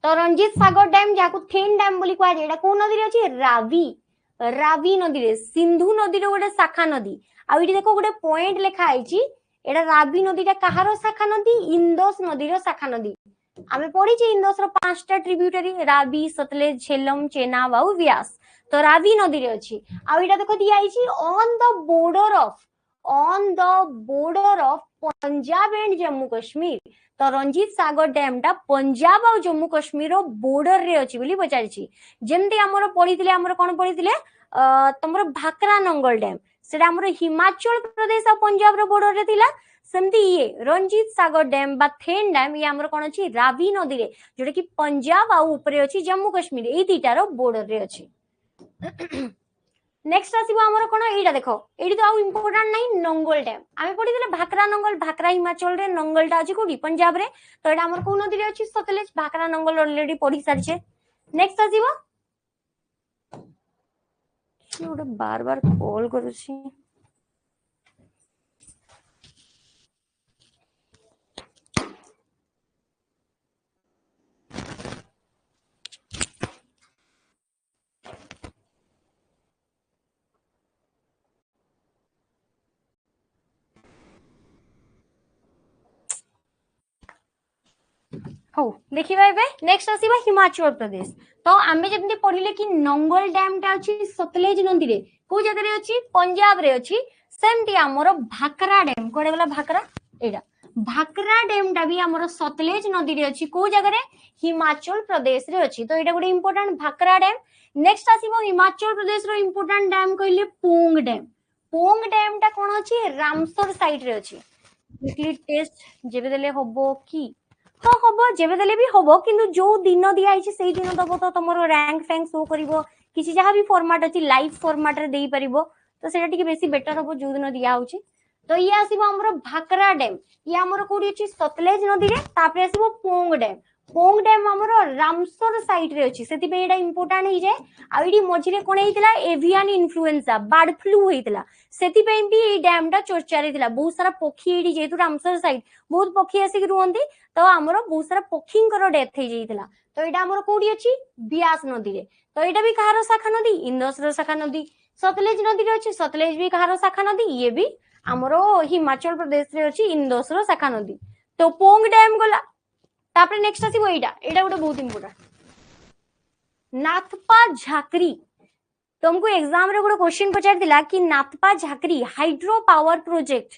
A: तो रंजीत सागर डैम जाकू थेन डैम बोली कुआ जे, एटा को नदी रे अछि रावी, रावी नदी रे, सिंधु नदी रे गोटे शाखा नदी। आ इठी देखो गोटे पॉइंट लिखा आइछि, एटा रावी नदी टा कहारो शाखा नदी, इंदोस नदी रो शाखा नदी। आमे पढी छी इंदोस रो 5टा ट्रिब्यूटरी रावी, सतलेज, झेलम, चेनाब आ व्यास। तो रावी नदी रे अछि। आ इटा देखो दिया आइछि on the border of, on the border of Punjab and Jammu Kashmir. तो रंजीत सागर डैम टा पंजाब और जम्मू कश्मीर रो बॉर्डर रे अछि बोली पचारि छी। जेमति हमर पढिथिले, हमर कोन पढिथिले तमरो भाकरा नंगल डैम, सेटा हमर हिमाचल प्रदेश और पंजाब रो बॉर्डर रे थिला। सेमती ये रंजीत सागर डैम बा थेन डैम ये हमर कोन अछि रावी नदी रे, जोटा कि पंजाब आ ऊपरे अछि जम्मू कश्मीर, एई तीटा रो बॉर्डर रे अछि। नेक्स्ट आसीबो हमर कोन, एइटा देखो, एइटी तो आ इंपोर्टेंट नै नंगल डैम। आमे पढिथिले भाकरा नंगल, भाकरा हिमाचल रे, नंगल टा अछि कोडी पंजाब रे। तो एटा हमर को नदी रे अछि सतलेज, भाकरा नंगल ऑलरेडी पढि सारिछे। नेक्स्ट आसीबो ओडे बार बार कॉल करूछि। हो देखिबा एबे नेक्स्ट आसीबा हिमाचल प्रदेश। तो आमे जेमति पढिले कि नंगल डैम टा अछि सतलेज नदी रे, को जगह रे अछि पंजाब रे अछि। सेमति हमरो भाकरा डैम कोडे गला भाकरा, एडा भाकरा डैम टा भी हमरो सतलेज नदी रे अछि, को जगह रे हिमाचल प्रदेश रे अछि। तो एडा गोटे इंपोर्टेंट भाकरा डैम। नेक्स्ट आसीबो हिमाचल प्रदेश रो इंपोर्टेंट डैम कहले पोंग डैम। पोंग डैम टा कोन अछि रामसर साइड रे अछि। वीकली टेस्ट जेबे देले होबो कि हाँ हम जेबे देले भी होबो, किंतु जो दिन दिया आइछि सेही दिन दबो तो तमरो रैंक फैंक शो करिवो, किछि जहां भी फॉर्मेट अछि लाइव फॉर्मेट रे देई परिबो, तो सेटा टिके बेसी बेटर होबो जो दिन दिया होछि। तो ये आसीबो हमरो भाकरा डैम, ये हमरो कोडी अछि सतलेज नदी रे, तापर आसीबो पोंग डैम। पोंग डैम हमरो रामसर साइड रे अछि, सेति पे एटा इंपोर्टेंट हे जे। आ इडी मझिरे कोन हेतिला एवियन इन्फ्लुएंजा बर्ड फ्लू हेतिला, सेति पे भी ए डैम टा चर्चा रे थिला। बहुत सारा पक्षी एडी जेतु रामसर साइड बहुत पक्षी आसी रुहंती, तो हमरो बहुत सारा पक्षींकर डेथ हे जाइतिला। तो एटा हमरो कोडी अछि ब्यास नदी रे। तो एटा भी कहारो शाखा नदी, इंदस रो शाखा नदी। सतलेज नदी रे अछि, सतलेज भी कहारो शाखा नदी, ये भी हमरो हिमाचल प्रदेश रे अछि इंदस रो शाखा नदी। तो पोंग डैम गला। तापर नेक्स्ट आसीबो एटा, एटा गोटे बहुत इंपोर्टेंट नाथपा झाकरी। तुमको एग्जाम रे गोटे क्वेश्चन पचार दिला कि Nathpa Jhakri hydro power project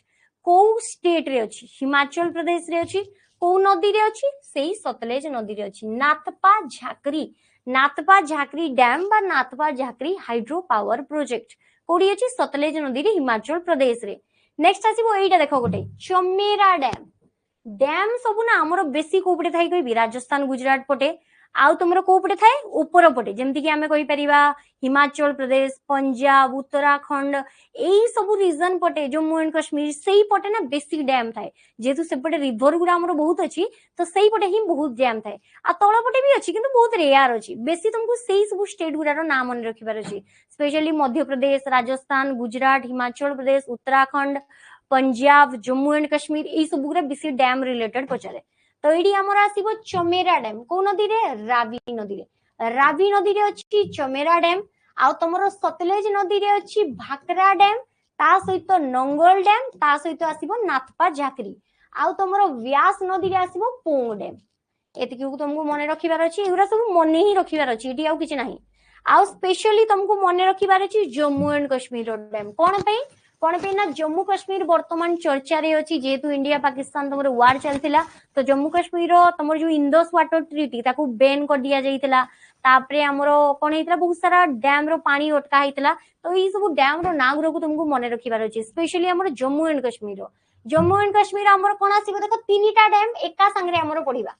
A: को स्टेट रे अछि, हिमाचल प्रदेश रे अछि, को नदी रे अछि सेही सतलेज नदी रे अछि। नाथपा झाकरी, नाथपा झाकरी डैम बा Nathpa Jhakri hydro power project कोडी अछि सतलेज नदी रे हिमाचल प्रदेश रे। नेक्स्ट आसीबो एइटा देखो गोटे चमेरा डैम। डैम सबु ना हमरो बेसी को पटे थाई कहबी राजस्थान गुजरात पटे, आउ तुमरो को पटे थाए ऊपर पटे, जेमति कि हमें कहि परिबा हिमाचल प्रदेश, पंजाब, उत्तराखंड, एई सब रीजन पटे, जम्मू एंड कश्मीर सेही पटे ना बेसी डैम थाए। जेतु से पटे रिवर गुरा हमरो बहुत अछि, तो सेही पटे ही बहुत डैम थाए। आ तळ पटे भी अछि, किंतु बहुत रेयर अछि। बेसी तुमको सेही सब स्टेट गुरा रो नाम मन रखिबार अछि, स्पेशली मध्य प्रदेश, राजस्थान, गुजरात, हिमाचल प्रदेश, उत्तराखंड, पंजाब, जम्मू एंड कश्मीर, एई सब गुरा बेसी डैम रिलेटेड पचारे। तो एडी हमर आसीबो चमेरा डैम, को नदी रे रावी नदी रे। रावी नदी रे अछि चमेरा डैम। आ तमरो सतलेज नदी रे अछि भाकरा डैम, ता सहित नंगल डैम, ता सहित आसीबो नाथपा झाकरी। आउ तुमरो व्यास नदी रे आसीबो पोंग डैम एतिकी तुमको मन रखिबार अछि एगुरा सब मन ही रखिबार अछि एटी आउ किछ नाही आउ स्पेशली तुमको मन रखिबार अछि जम्मू एंड कश्मीर डैम कोन पे ना जम्मू कश्मीर वर्तमान चर्चा रे अछि जेतु इंडिया पाकिस्तान तुमर वार चलथिला तो जम्मू कश्मीर तुमर जो इंडस वाटर ट्रीटी ताकू बैन कर दिया जाइतिला तापरे हमरो कोन हेतला बहुत सारा डैम रो पानी अटका हेतला तो ई सब डैम रो नाम रो तुमको मन रखिबार अछि स्पेशली हमर जम्मू एंड कश्मीर हमर कोन आसीबो देखो तीनटा डैम एका संगे हमर पढिबा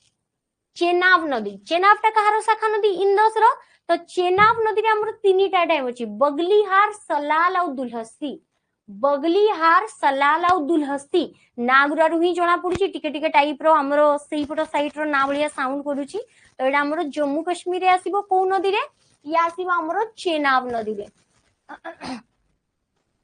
A: चेनाब नदी चेनाब टा कहार शाखा नदी इंडस रो तो चेनाब नदी रे हमर तीनटा डैम अछि बगलीहार सलाल और दुलहस्ती बगलीहार सलाल और दुलहस्ती नागुरा रु ही जणा पडुची टिके टिके टाइप रो हमरो सेही पटो साइड रो ना बलिया साउंड करूची तो एडा हमरो जम्मू कश्मीर रे आसीबो को नदी रे या आसीबो हमरो चेनाब नदी रे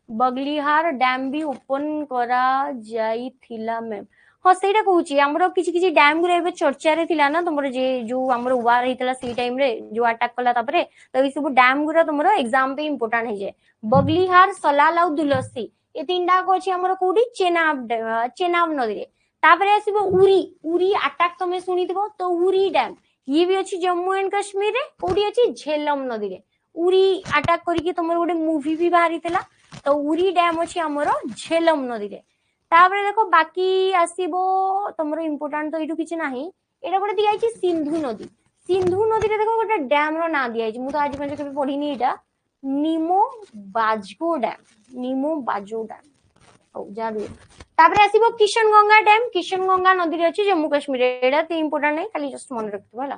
A: बगलीहार डैम भी ओपन करा जाइथिला मैम हाँ सेटा कहूची हमरो किछि किछि डैम गुरे एबे चर्चा रे थिला ना तुमरो जे जो हमरो वार हेतला सी टाइम रे जो अटैक कला तापरे तो ई सब डैम गुरा तुमरो एग्जाम पे इंपोर्टेंट हे जे बगलीहार सलाल और दुलहस्ती ए तीनटा को अछि हमरो कोडी चेनाब नदी रे तापरे आसीबो उरी अटैक तमे सुनिथिबो तो उरी डैम ये भी अछि जम्मू एंड कश्मीर रे कोडी अछि झेलम नदी रे उरी अटैक करिके तुमरो गोटे मूवी भी बाहरितला तो उरी डैम अछि हमरो झेलम नदी रे तापरे देखो बाकी आसीबो तुमरो इंपोर्टेंट तो एटू किछ नाही एटा गोटे दिया अछि सिंधु नदी रे देखो गोटे डैम रो ना दिया अछि मु तो आज पजे कभी पढिनी एटा निमो बाजो डैम ओ जादू तापरे आसीबो किशन गंगा नदी रे अछि जम्मू कश्मीर एटा ते इंपोर्टेंट नाही खाली जस्ट मन रखतो होला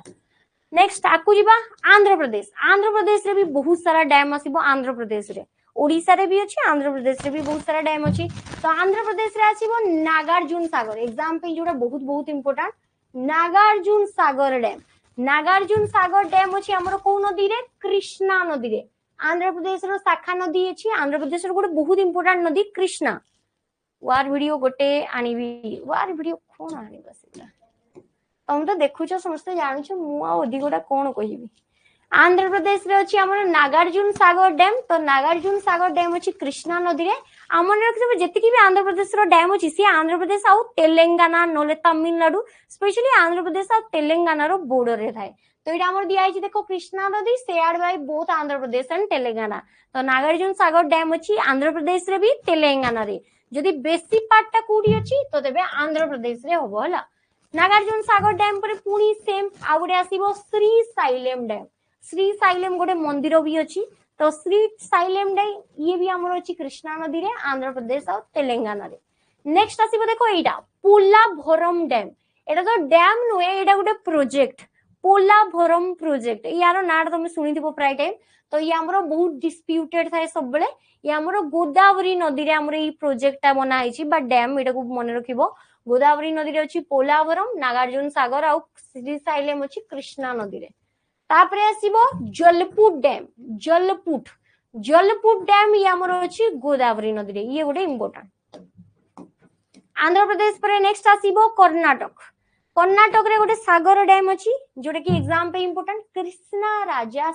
A: नेक्स्ट आकु जिबा आंध्र प्रदेश रे भी बहुत सारा डैम आसीबो आंध्र प्रदेश रे ओडिसा रे भी अछि आंध्र प्रदेश रे भी बहुत सारा डैम अछि तो आंध्र प्रदेश रे आसीबो नागार्जुन सागर एग्जाम पे जोड़ा बहुत इंपोर्टेंट नागार्जुन सागर डैम अछि हमरो को नदी रे कृष्णा नदी रे आंध्र प्रदेश रो शाखा नदी अछि आंध्र प्रदेश रो गोटे बहुत इंपोर्टेंट नदी कृष्णा वार वीडियो गोटे आनिबी वार वीडियो कोन आनि बसिला तुम तो देखुछ समस्त जानुछ मु आ ओदी गोटा कोन कहिबी आंध्र प्रदेश रे अछि हमर नागार्जुन सागर डैम तो नागार्जुन सागर डैम अछि कृष्णा नदी रे हमन रखबे जति भी आंध्र प्रदेश रो डैम अछि सी आंध्र प्रदेश आ तेलंगाना नले तमिलनाडु स्पेशली आंध्र प्रदेश आ तेलंगाना रो बॉर्डर रे थाए तो एटा हमर दिया अछि देखो कृष्णा नदी shared by both Andhra Pradesh and Telangana तो नागार्जुन सागर डैम अछि आंध्र प्रदेश रे भी तेलंगाना रे जदी बेसी पार्ट टा कोडी अछि तो देबे आंध्र प्रदेश रे होबो हला नागार्जुन सागर डैम पर पुणी सेम आ गोटे आसीबो श्री साइलेम गोटे मंदिर भी अछि तो श्री साइलेम डैम ये भी हमर अछि कृष्णा नदी रे आंध्र प्रदेश और तेलंगाना रे नेक्स्ट आसीबो देखो एटा पोलाभरम डैम एटा तो डैम नुए एटा गोटे प्रोजेक्ट पोलाभरम प्रोजेक्ट यार नाड तुम सुनिथिबो प्राय टाइम तो ये हमरो बहुत डिस्प्यूटेड थाए सब बेले ये हमरो गोदावरी नदी रे हमरो ई प्रोजेक्ट ता बना आइछि बा डैम एटा को मन रखिबो गोदावरी नदी रे अछि पोलाभरम नागार्जुन सागर और श्री साइलेम अछि कृष्णा नदी रे तापरे आसीबो जलपुट डैम ये हमरो अछि गोदावरी नदी रे ये गोटे इंपोर्टेंट आंध्र प्रदेश पर नेक्स्ट आसीबो कर्नाटक रे गोटे सागर डैम अछि जोटे कि एग्जाम पे इंपोर्टेंट कृष्णा राजा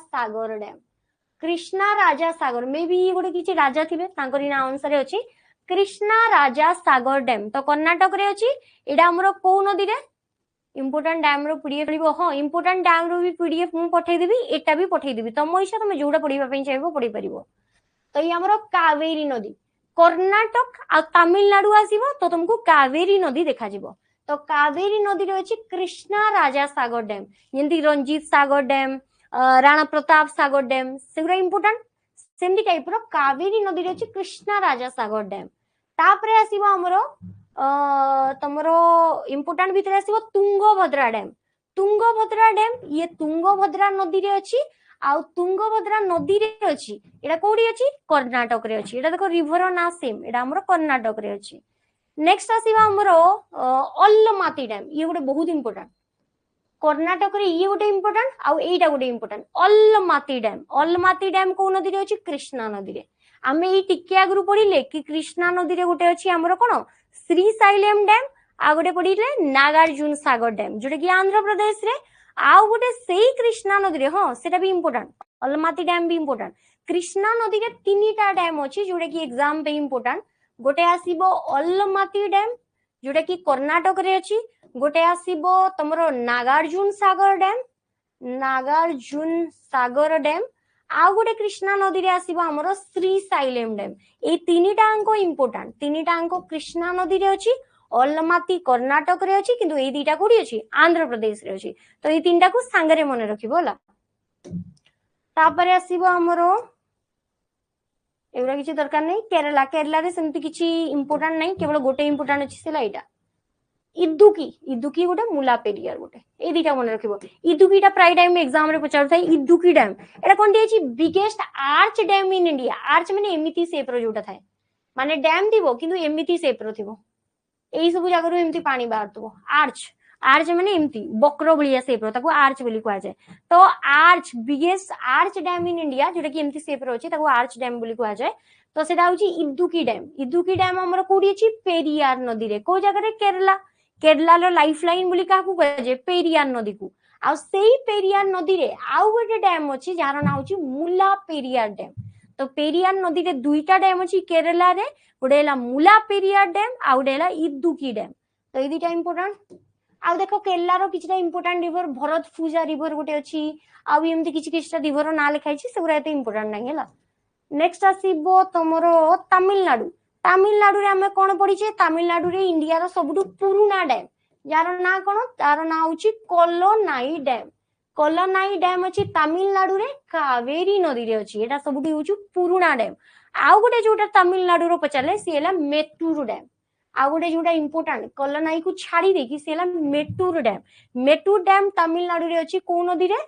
A: सागर मे भी गोटे किछि राजा थिबे तांकरी ना अनुसार अछि कृष्णा राजा सागर डैम तो कर्नाटक रे अछि एडा हमरो को नदी रे इंपोर्टेंट डैम रो पीडीएफ लिबो हां इंपोर्टेंट डैम रो भी पीडीएफ मु पठै देबी एटा भी पठै देबी तम इच्छा तुम जोडा पढिबा पई चाहबो पढि परिबो तो ये हमरो कावेरी नदी कर्नाटक आ तमिलनाडु आसीबो तो तुमको कावेरी नदी देखा जिवो तो कावेरी नदी रे अछि कृष्णा राजा सागर dam यंती Ranjit Sagar dam Rana Pratap Sagar dam सेगुरा important सेमती टाइप रो कावेरी नदी रे अछि कृष्णा राजा सागर डैम तापरे आसीबो हमरो तमरो इंपोर्टेंट भीतर आसीबो तुंगभद्रा डैम ये तुंगभद्रा नदी रे अछि आ तुंगभद्रा नदी रे अछि एटा कोडी अछि कर्नाटक रे अछि एटा देखो रिवर ना सेम एटा हमरो कर्नाटक रे अछि नेक्स्ट आसीबा हमरो अल्लमाती डैम ये गोटे बहुत इंपोर्टेंट कर्नाटक रे ये गोटे इंपोर्टेंट आ एटा गोटे इंपोर्टेंट अल्लमाती डैम को नदी रे अछि कृष्णा नदी रे आमे ई टिके आगरु पढिले कि कृष्णा नदी रे गोटे अछि हमरो कोन श्री साइलेम डैम आ गोटे पढिले नागार्जुन सागर डैम जोटे कि आंध्र प्रदेश रे आ गोटे सेही कृष्णा नदी रे हां सेटा भी इंपोर्टेंट अल्लमाती डैम भी इंपोर्टेंट कृष्णा नदी रे तीनटा डैम अछि जोटे कि एग्जाम पे इंपोर्टेंट गोटे आसीबो अल्लमाती डैम जोटा कि कर्णाटक रे अछि गोटे आसीबो तमरो नागार्जुन सागर डैम आउ गोटे कृष्णा नदी रे आसीबो हमरो श्रीसाइलेम डैम ए तीनिटा अंको इंपोर्टेंट तीनिटा अंको कृष्णा नदी रे अछि अलमाती कर्णाटक रे अछि किंतु ए दीटा कोडी अछि आंध्र प्रदेश रे अछि तो ए तीनटा को सांगरे मने रखिबो होला तापरे आसीबो हमरो एवरा किछि दरकार नै केरला रे सेमति किछि इंपोर्टेंट नै केवल गोटे इंपोर्टेंट अछि सेला एटा इदुकी गोटे मुला पेरियार गोटे ए दीटा मन रखिबो इदुकीटा प्राय टाइम एग्जाम रे पचार थाई इदुकी डैम एटा कोन दिछि biggest arch dam in India arch माने एमिति शेप रो जोटा थाए माने डैम दिबो किंतु एमिति शेप रो थिबो एई सब जगह रो एमिति पानी बाहरतबो आर्च माने एमिति बक्र बलिया शेप रो ताको आर्च बोली कुआ जाय तो arch biggest arch dam in India जोटा कि एमिति शेप रो अछि ताको आर्च डैम बोली कुआ जाय तो सेटा होछि इदुकी डैम हमर कोडी अछि पेरियार नदी रे को जगह रे केरला रो लाइफलाइन बोली काकू कह जे पेरियार नदी को आ सेई पेरियार नदी रे आउ गोटे डैम अछि जार नाम अछि मुला पेरियार डैम तो पेरियार नदी रे दुईटा डैम अछि केरला रे गोटे हला मुला पेरियार डैम आ गोटे हला इदुकी डैम तो ए दुईटा इंपोर्टेंट आ देखो केरला रो किछटा इंपोर्टेंट रिवर भरतपुजा रिवर गोटे अछि आ एमति किछटा रिवर ना लिखाइ छी सेगुरा एते इंपोर्टेंट नै हला नेक्स्ट आसीबो तमरो तमिलनाडु रे हमें कोन पढिचे तमिलनाडु रे इंडिया रो सबटु पुराना डैम यार ना कोन तार ना होची कोलोनाई डैम अछि तमिलनाडु रे कावेरी नदी रे अछि एटा सबटु होची पुराना डैम आउ गोटे जोटा तमिलनाडु रो पचाले सेला मेट्टूर डैम आउ गोटे जोटा इंपोर्टेंट कोलोनाई को छाड़ी दे कि सेला मेट्टूर डैम तमिलनाडु रे अछि को नदी रे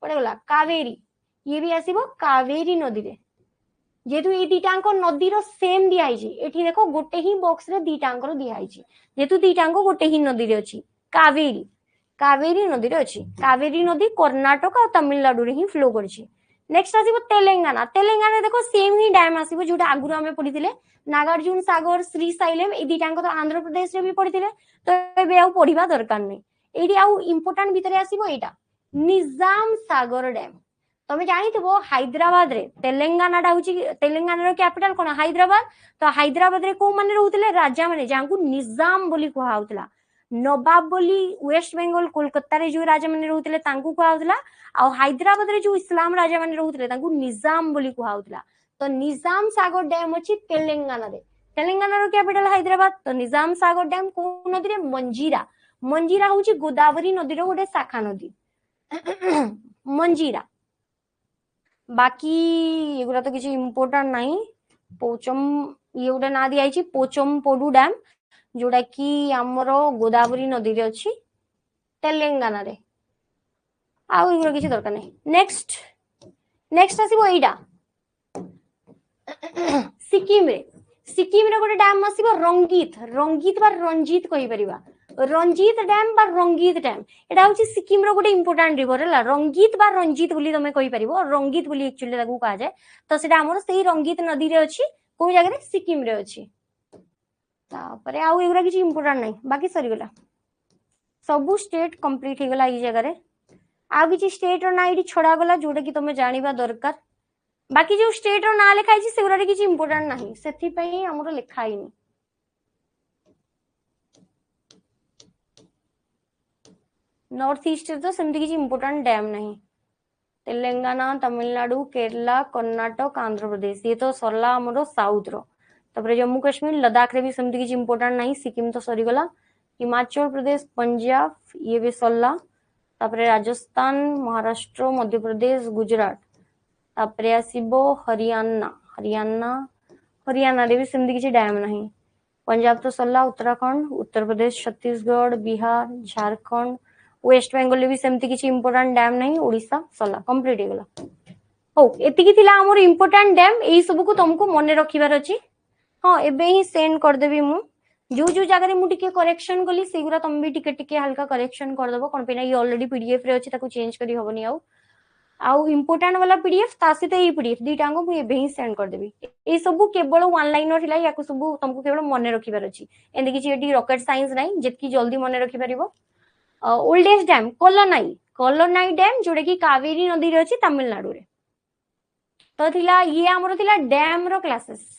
A: पड़े गला कावेरी ये भी आसीबो कावेरी नदी रे जेतु ए दीटांको नदी रो सेम दिया आइछि एठी देखो गोटे ही बॉक्स रे दीटांको रो दिया आइछि जेतु दीटांको गोटे ही नदी रे अछि कावेरी नदी रे अछि कावेरी नदी कर्नाटक और तमिलनाडु रे ही फ्लो करछि नेक्स्ट आसीबो तेलंगाना रे देखो सेम ही डैम आसीबो जोटा आगुरो हमें पढिथिले नागार्जुन सागर श्रीसाइलेम ए दीटांको तो आंध्र प्रदेश रे भी पढिथिले तो एबे आउ पढिबा दरकार नै एडी आउ इंपोर्टेंट भितरे आसीबो एटा निजाम सागर डैम तमे जानी थबो हैदराबाद रे तेलंगाना रो कैपिटल कोन हैदराबाद तो हैदराबाद रे को माने रहउतले राजा माने जांकू निजाम बोली कुहा होतला नवाब बोली वेस्ट बेंगल कोलकाता रे जो राजा माने रहउतले तांकू कुहा होतला आ हैदराबाद रे जो इस्लाम राजा माने रहउतले तांकू निजाम बोली कुहा होतला तो निजाम सागर डैम अछि तेलंगाना रो कैपिटल हैदराबाद तो निजाम सागर डैम को नदी रे मंजीरा होची गोदावरी नदी रो गोटे शाखा नदी मंजीरा बाकी एगुरा तो किसी इंपोर्टेंट नहीं पोचम ये गोटे ना दिया आइछि पोचम पोडू डैम जोटा कि हमरो गोदावरी नदी रे अछि तेलंगाना रे आउ एगुरा किसी दरकार नहीं नेक्स्ट आसीबो एइडा सिक्किम रे गोटे डैम आसीबो रंगीत बा रंजीत कहि परिबा रंजीत डैम बा रंगीत डैम एटा होची सिक्किम रो गोटे इंपोर्टेंट रिवर हला रंगीत बा रंजीत बोली तमे कहि परिबो रंगीत बोली एक्चुअली ताकू कहा जाय तो सेटा हमर सेही रंगीत नदी रे अछि को जगह रे सिक्किम रे अछि तापरे आउ एगुरा किछि इंपोर्टेंट नै बाकी सरी गला सबु स्टेट कंप्लीट हे गला ई जगह रे आ किछि स्टेट रो ना इडी छोड़ा गला जोटा कि तमे जानिबा दरकार बाकी जो स्टेट रो ना लिखाइ छि सेगुरा रे किछि इंपोर्टेंट नाही सेथि पई हमरो लिखाइ नै नॉर्थ ईस्ट तो सेमती किसी इंपोर्टेंट डैम नहीं तेलंगाना तमिलनाडु केरला कर्नाटक आंध्र प्रदेश ये तो सरला हमरो साउथ रो तबरे जम्मू कश्मीर लद्दाख रे भी सेमती किसी इंपोर्टेंट नहीं सिक्किम तो सरी गला हिमाचल प्रदेश पंजाब ये भी सरला तबरे राजस्थान महाराष्ट्र मध्य प्रदेश गुजरात तबरे आसीबो हरियाणा रे भी सेमती किसी डैम नहीं पंजाब तो सरला उत्तराखंड उत्तर प्रदेश छत्तीसगढ़ बिहार झारखंड वेस्ट बेंगल भी सेमती किसी इंपोर्टेंट डैम नहीं ओडिशा सरला कंप्लीट हे गला हो एतिकी थिला हमर इंपोर्टेंट डैम एई सब को तुमको मने रखिबार अछि हां एबे ही सेंड कर देबी मु जो जगह रे मु टिके करेक्शन कली सेगुरा तुम भी टिके हल्का करेक्शन कर देबो कोन पेना ये ऑलरेडी पीडीएफ रे अछि ताको चेंज करी होबनी आउ इंपोर्टेंट वाला पीडीएफ तासी ते ई पीडीएफ दीटांगो मु एबे ही सेंड कर देबी ए सब केवल वन लाइनर थिला याको सब तुमको केवल मने रखिबार अछि एंदी किछि एटी रॉकेट साइंस नाही जेतकी जल्दी मने रखि परिबो ओल्डेस्ट डैम कोलोनाई डैम जोड़े कि कावेरी नदी रे अछि तमिलनाडु रे तो थिला ये हमरो थिला डैम रो क्लासेस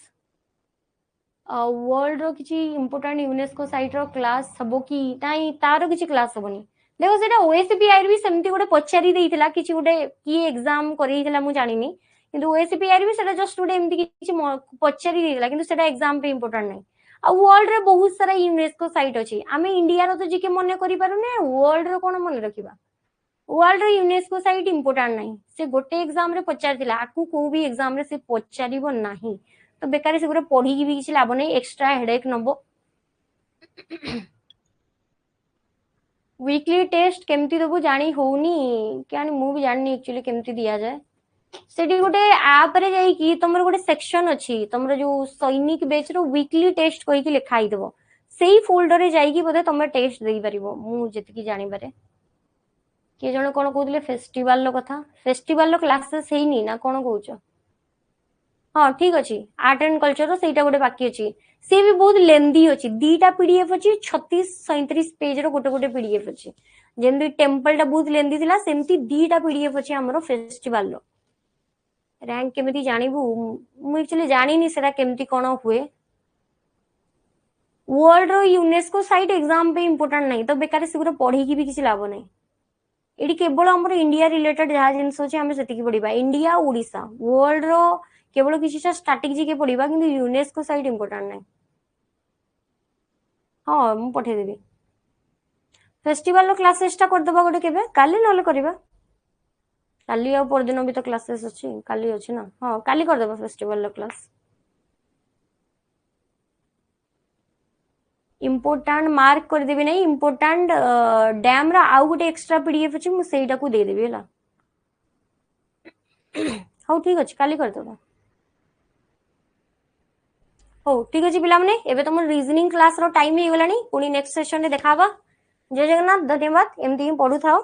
A: वर्ल्ड रो किसी इंपोर्टेंट यूनेस्को साइट रो क्लास हबो कि नाई तारो किसी क्लास हबोनी देखो सेटा ओएसपीआई भी सेमती गोटे पचारि देइथिला किछि गोटे की एग्जाम करिथिला मु जानिनी किंतु ओएसपीआई भी सेटा जस्ट गोटे एमती किछि पचारि देइथिला किंतु सेटा एग्जाम पे इंपोर्टेंट नै आ वर्ल्ड रे बहुत सारा यूनेस्को साइट अछि आमे इंडिया रो तो जिके मने करि पारुने वर्ल्ड रो कोन मने रखिबा वर्ल्ड रो यूनेस्को साइट इंपोर्टेंट नै से गोटे एग्जाम रे पचारिथिला आकु को भी एग्जाम रे से पचारिबो नाही तो बेकार से गोटे पढ़ी भी किसी लाभ नहीं एक्स्ट्रा हेडेक नबो वीकली टेस्ट केमती दबु जानी होउनी क्या मु भी जाननी एक्चुअली केमती दिया जाए सेठी गोटे ऐप रे जाई कि तमर गोटे सेक्शन अछि तमर जो सैनिक बैच रो वीकली टेस्ट कहि कि लिखाई देबो सेही फोल्डर रे जाई कि बोधे तमे टेस्ट देई परिबो मु जेतकी जानि बारे के जण कोन कहउतले फेस्टिवल रो कथा फेस्टिवल रो क्लासेस हेइनी ना कोन कहउचो हाँ ठीक अच्छी आर्ट एंड कल्चर से गोटे बाकी अच्छी सी भी बहुत लेंदी अच्छी दीटा पीडीएफ अच्छी 36-37 पेज रो गोटे गोटे पीडीएफ अच्छी जेमती टेम्पल टा बहुत लेंदी थिला सेमती दीटा पीडीएफ अच्छी हमरो फेस्टिवल रो रैंक केमिति जानिबु मु एक्चुअली जानिनी सेटा केमिति कोन हुए वर्ल्ड रो यूनेस्को साइट एग्जाम पे इंपोर्टेंट नहीं तो बेकार से पढ़ी की भी किसी लाभ नहीं एडी केवल हमर इंडिया रिलेटेड जहा जिंस अछि हमें सेति की पढिबा इंडिया ओडिसा वर्ल्ड रो केवल किसी स्ट्रैटेजी के पढ़िबा किंतु यूनेस्को साइट इंपोर्टेंट नहीं हाँ मु पठे देबी फेस्टिवल रो क्लासेस टा कर दबा गोटे केबे काली नले करबा काली आ परदिन भी तो क्लासेस अछि काली अछि ना हाँ काली कर दबा फेस्टिवल रो क्लास इम्पोर्टेंट मार्क कर देबी नहीं इम्पोर्टेंट डैम रा आउ गोटे एक्स्ट्रा पीडीएफ अछि मु सेइटा को दे देबी हला हाउ ठीक अछि काली कर दबा हो ठीक अच्छे पिलामने एबे तुम रीजनिंग क्लास रो टाइम ही गलानी पुनी नेक्स्ट सेशन रे देखाबा जय जगन्नाथ धन्यवाद एमती ही पढु थाओ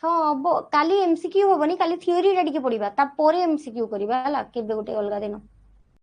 A: हाँ काली एमसीक्यू होबनी काली थ्योरी टा टिके पढिबा ता परे एमसीक्यू करिबा हला केबे गोटे अलगा दिन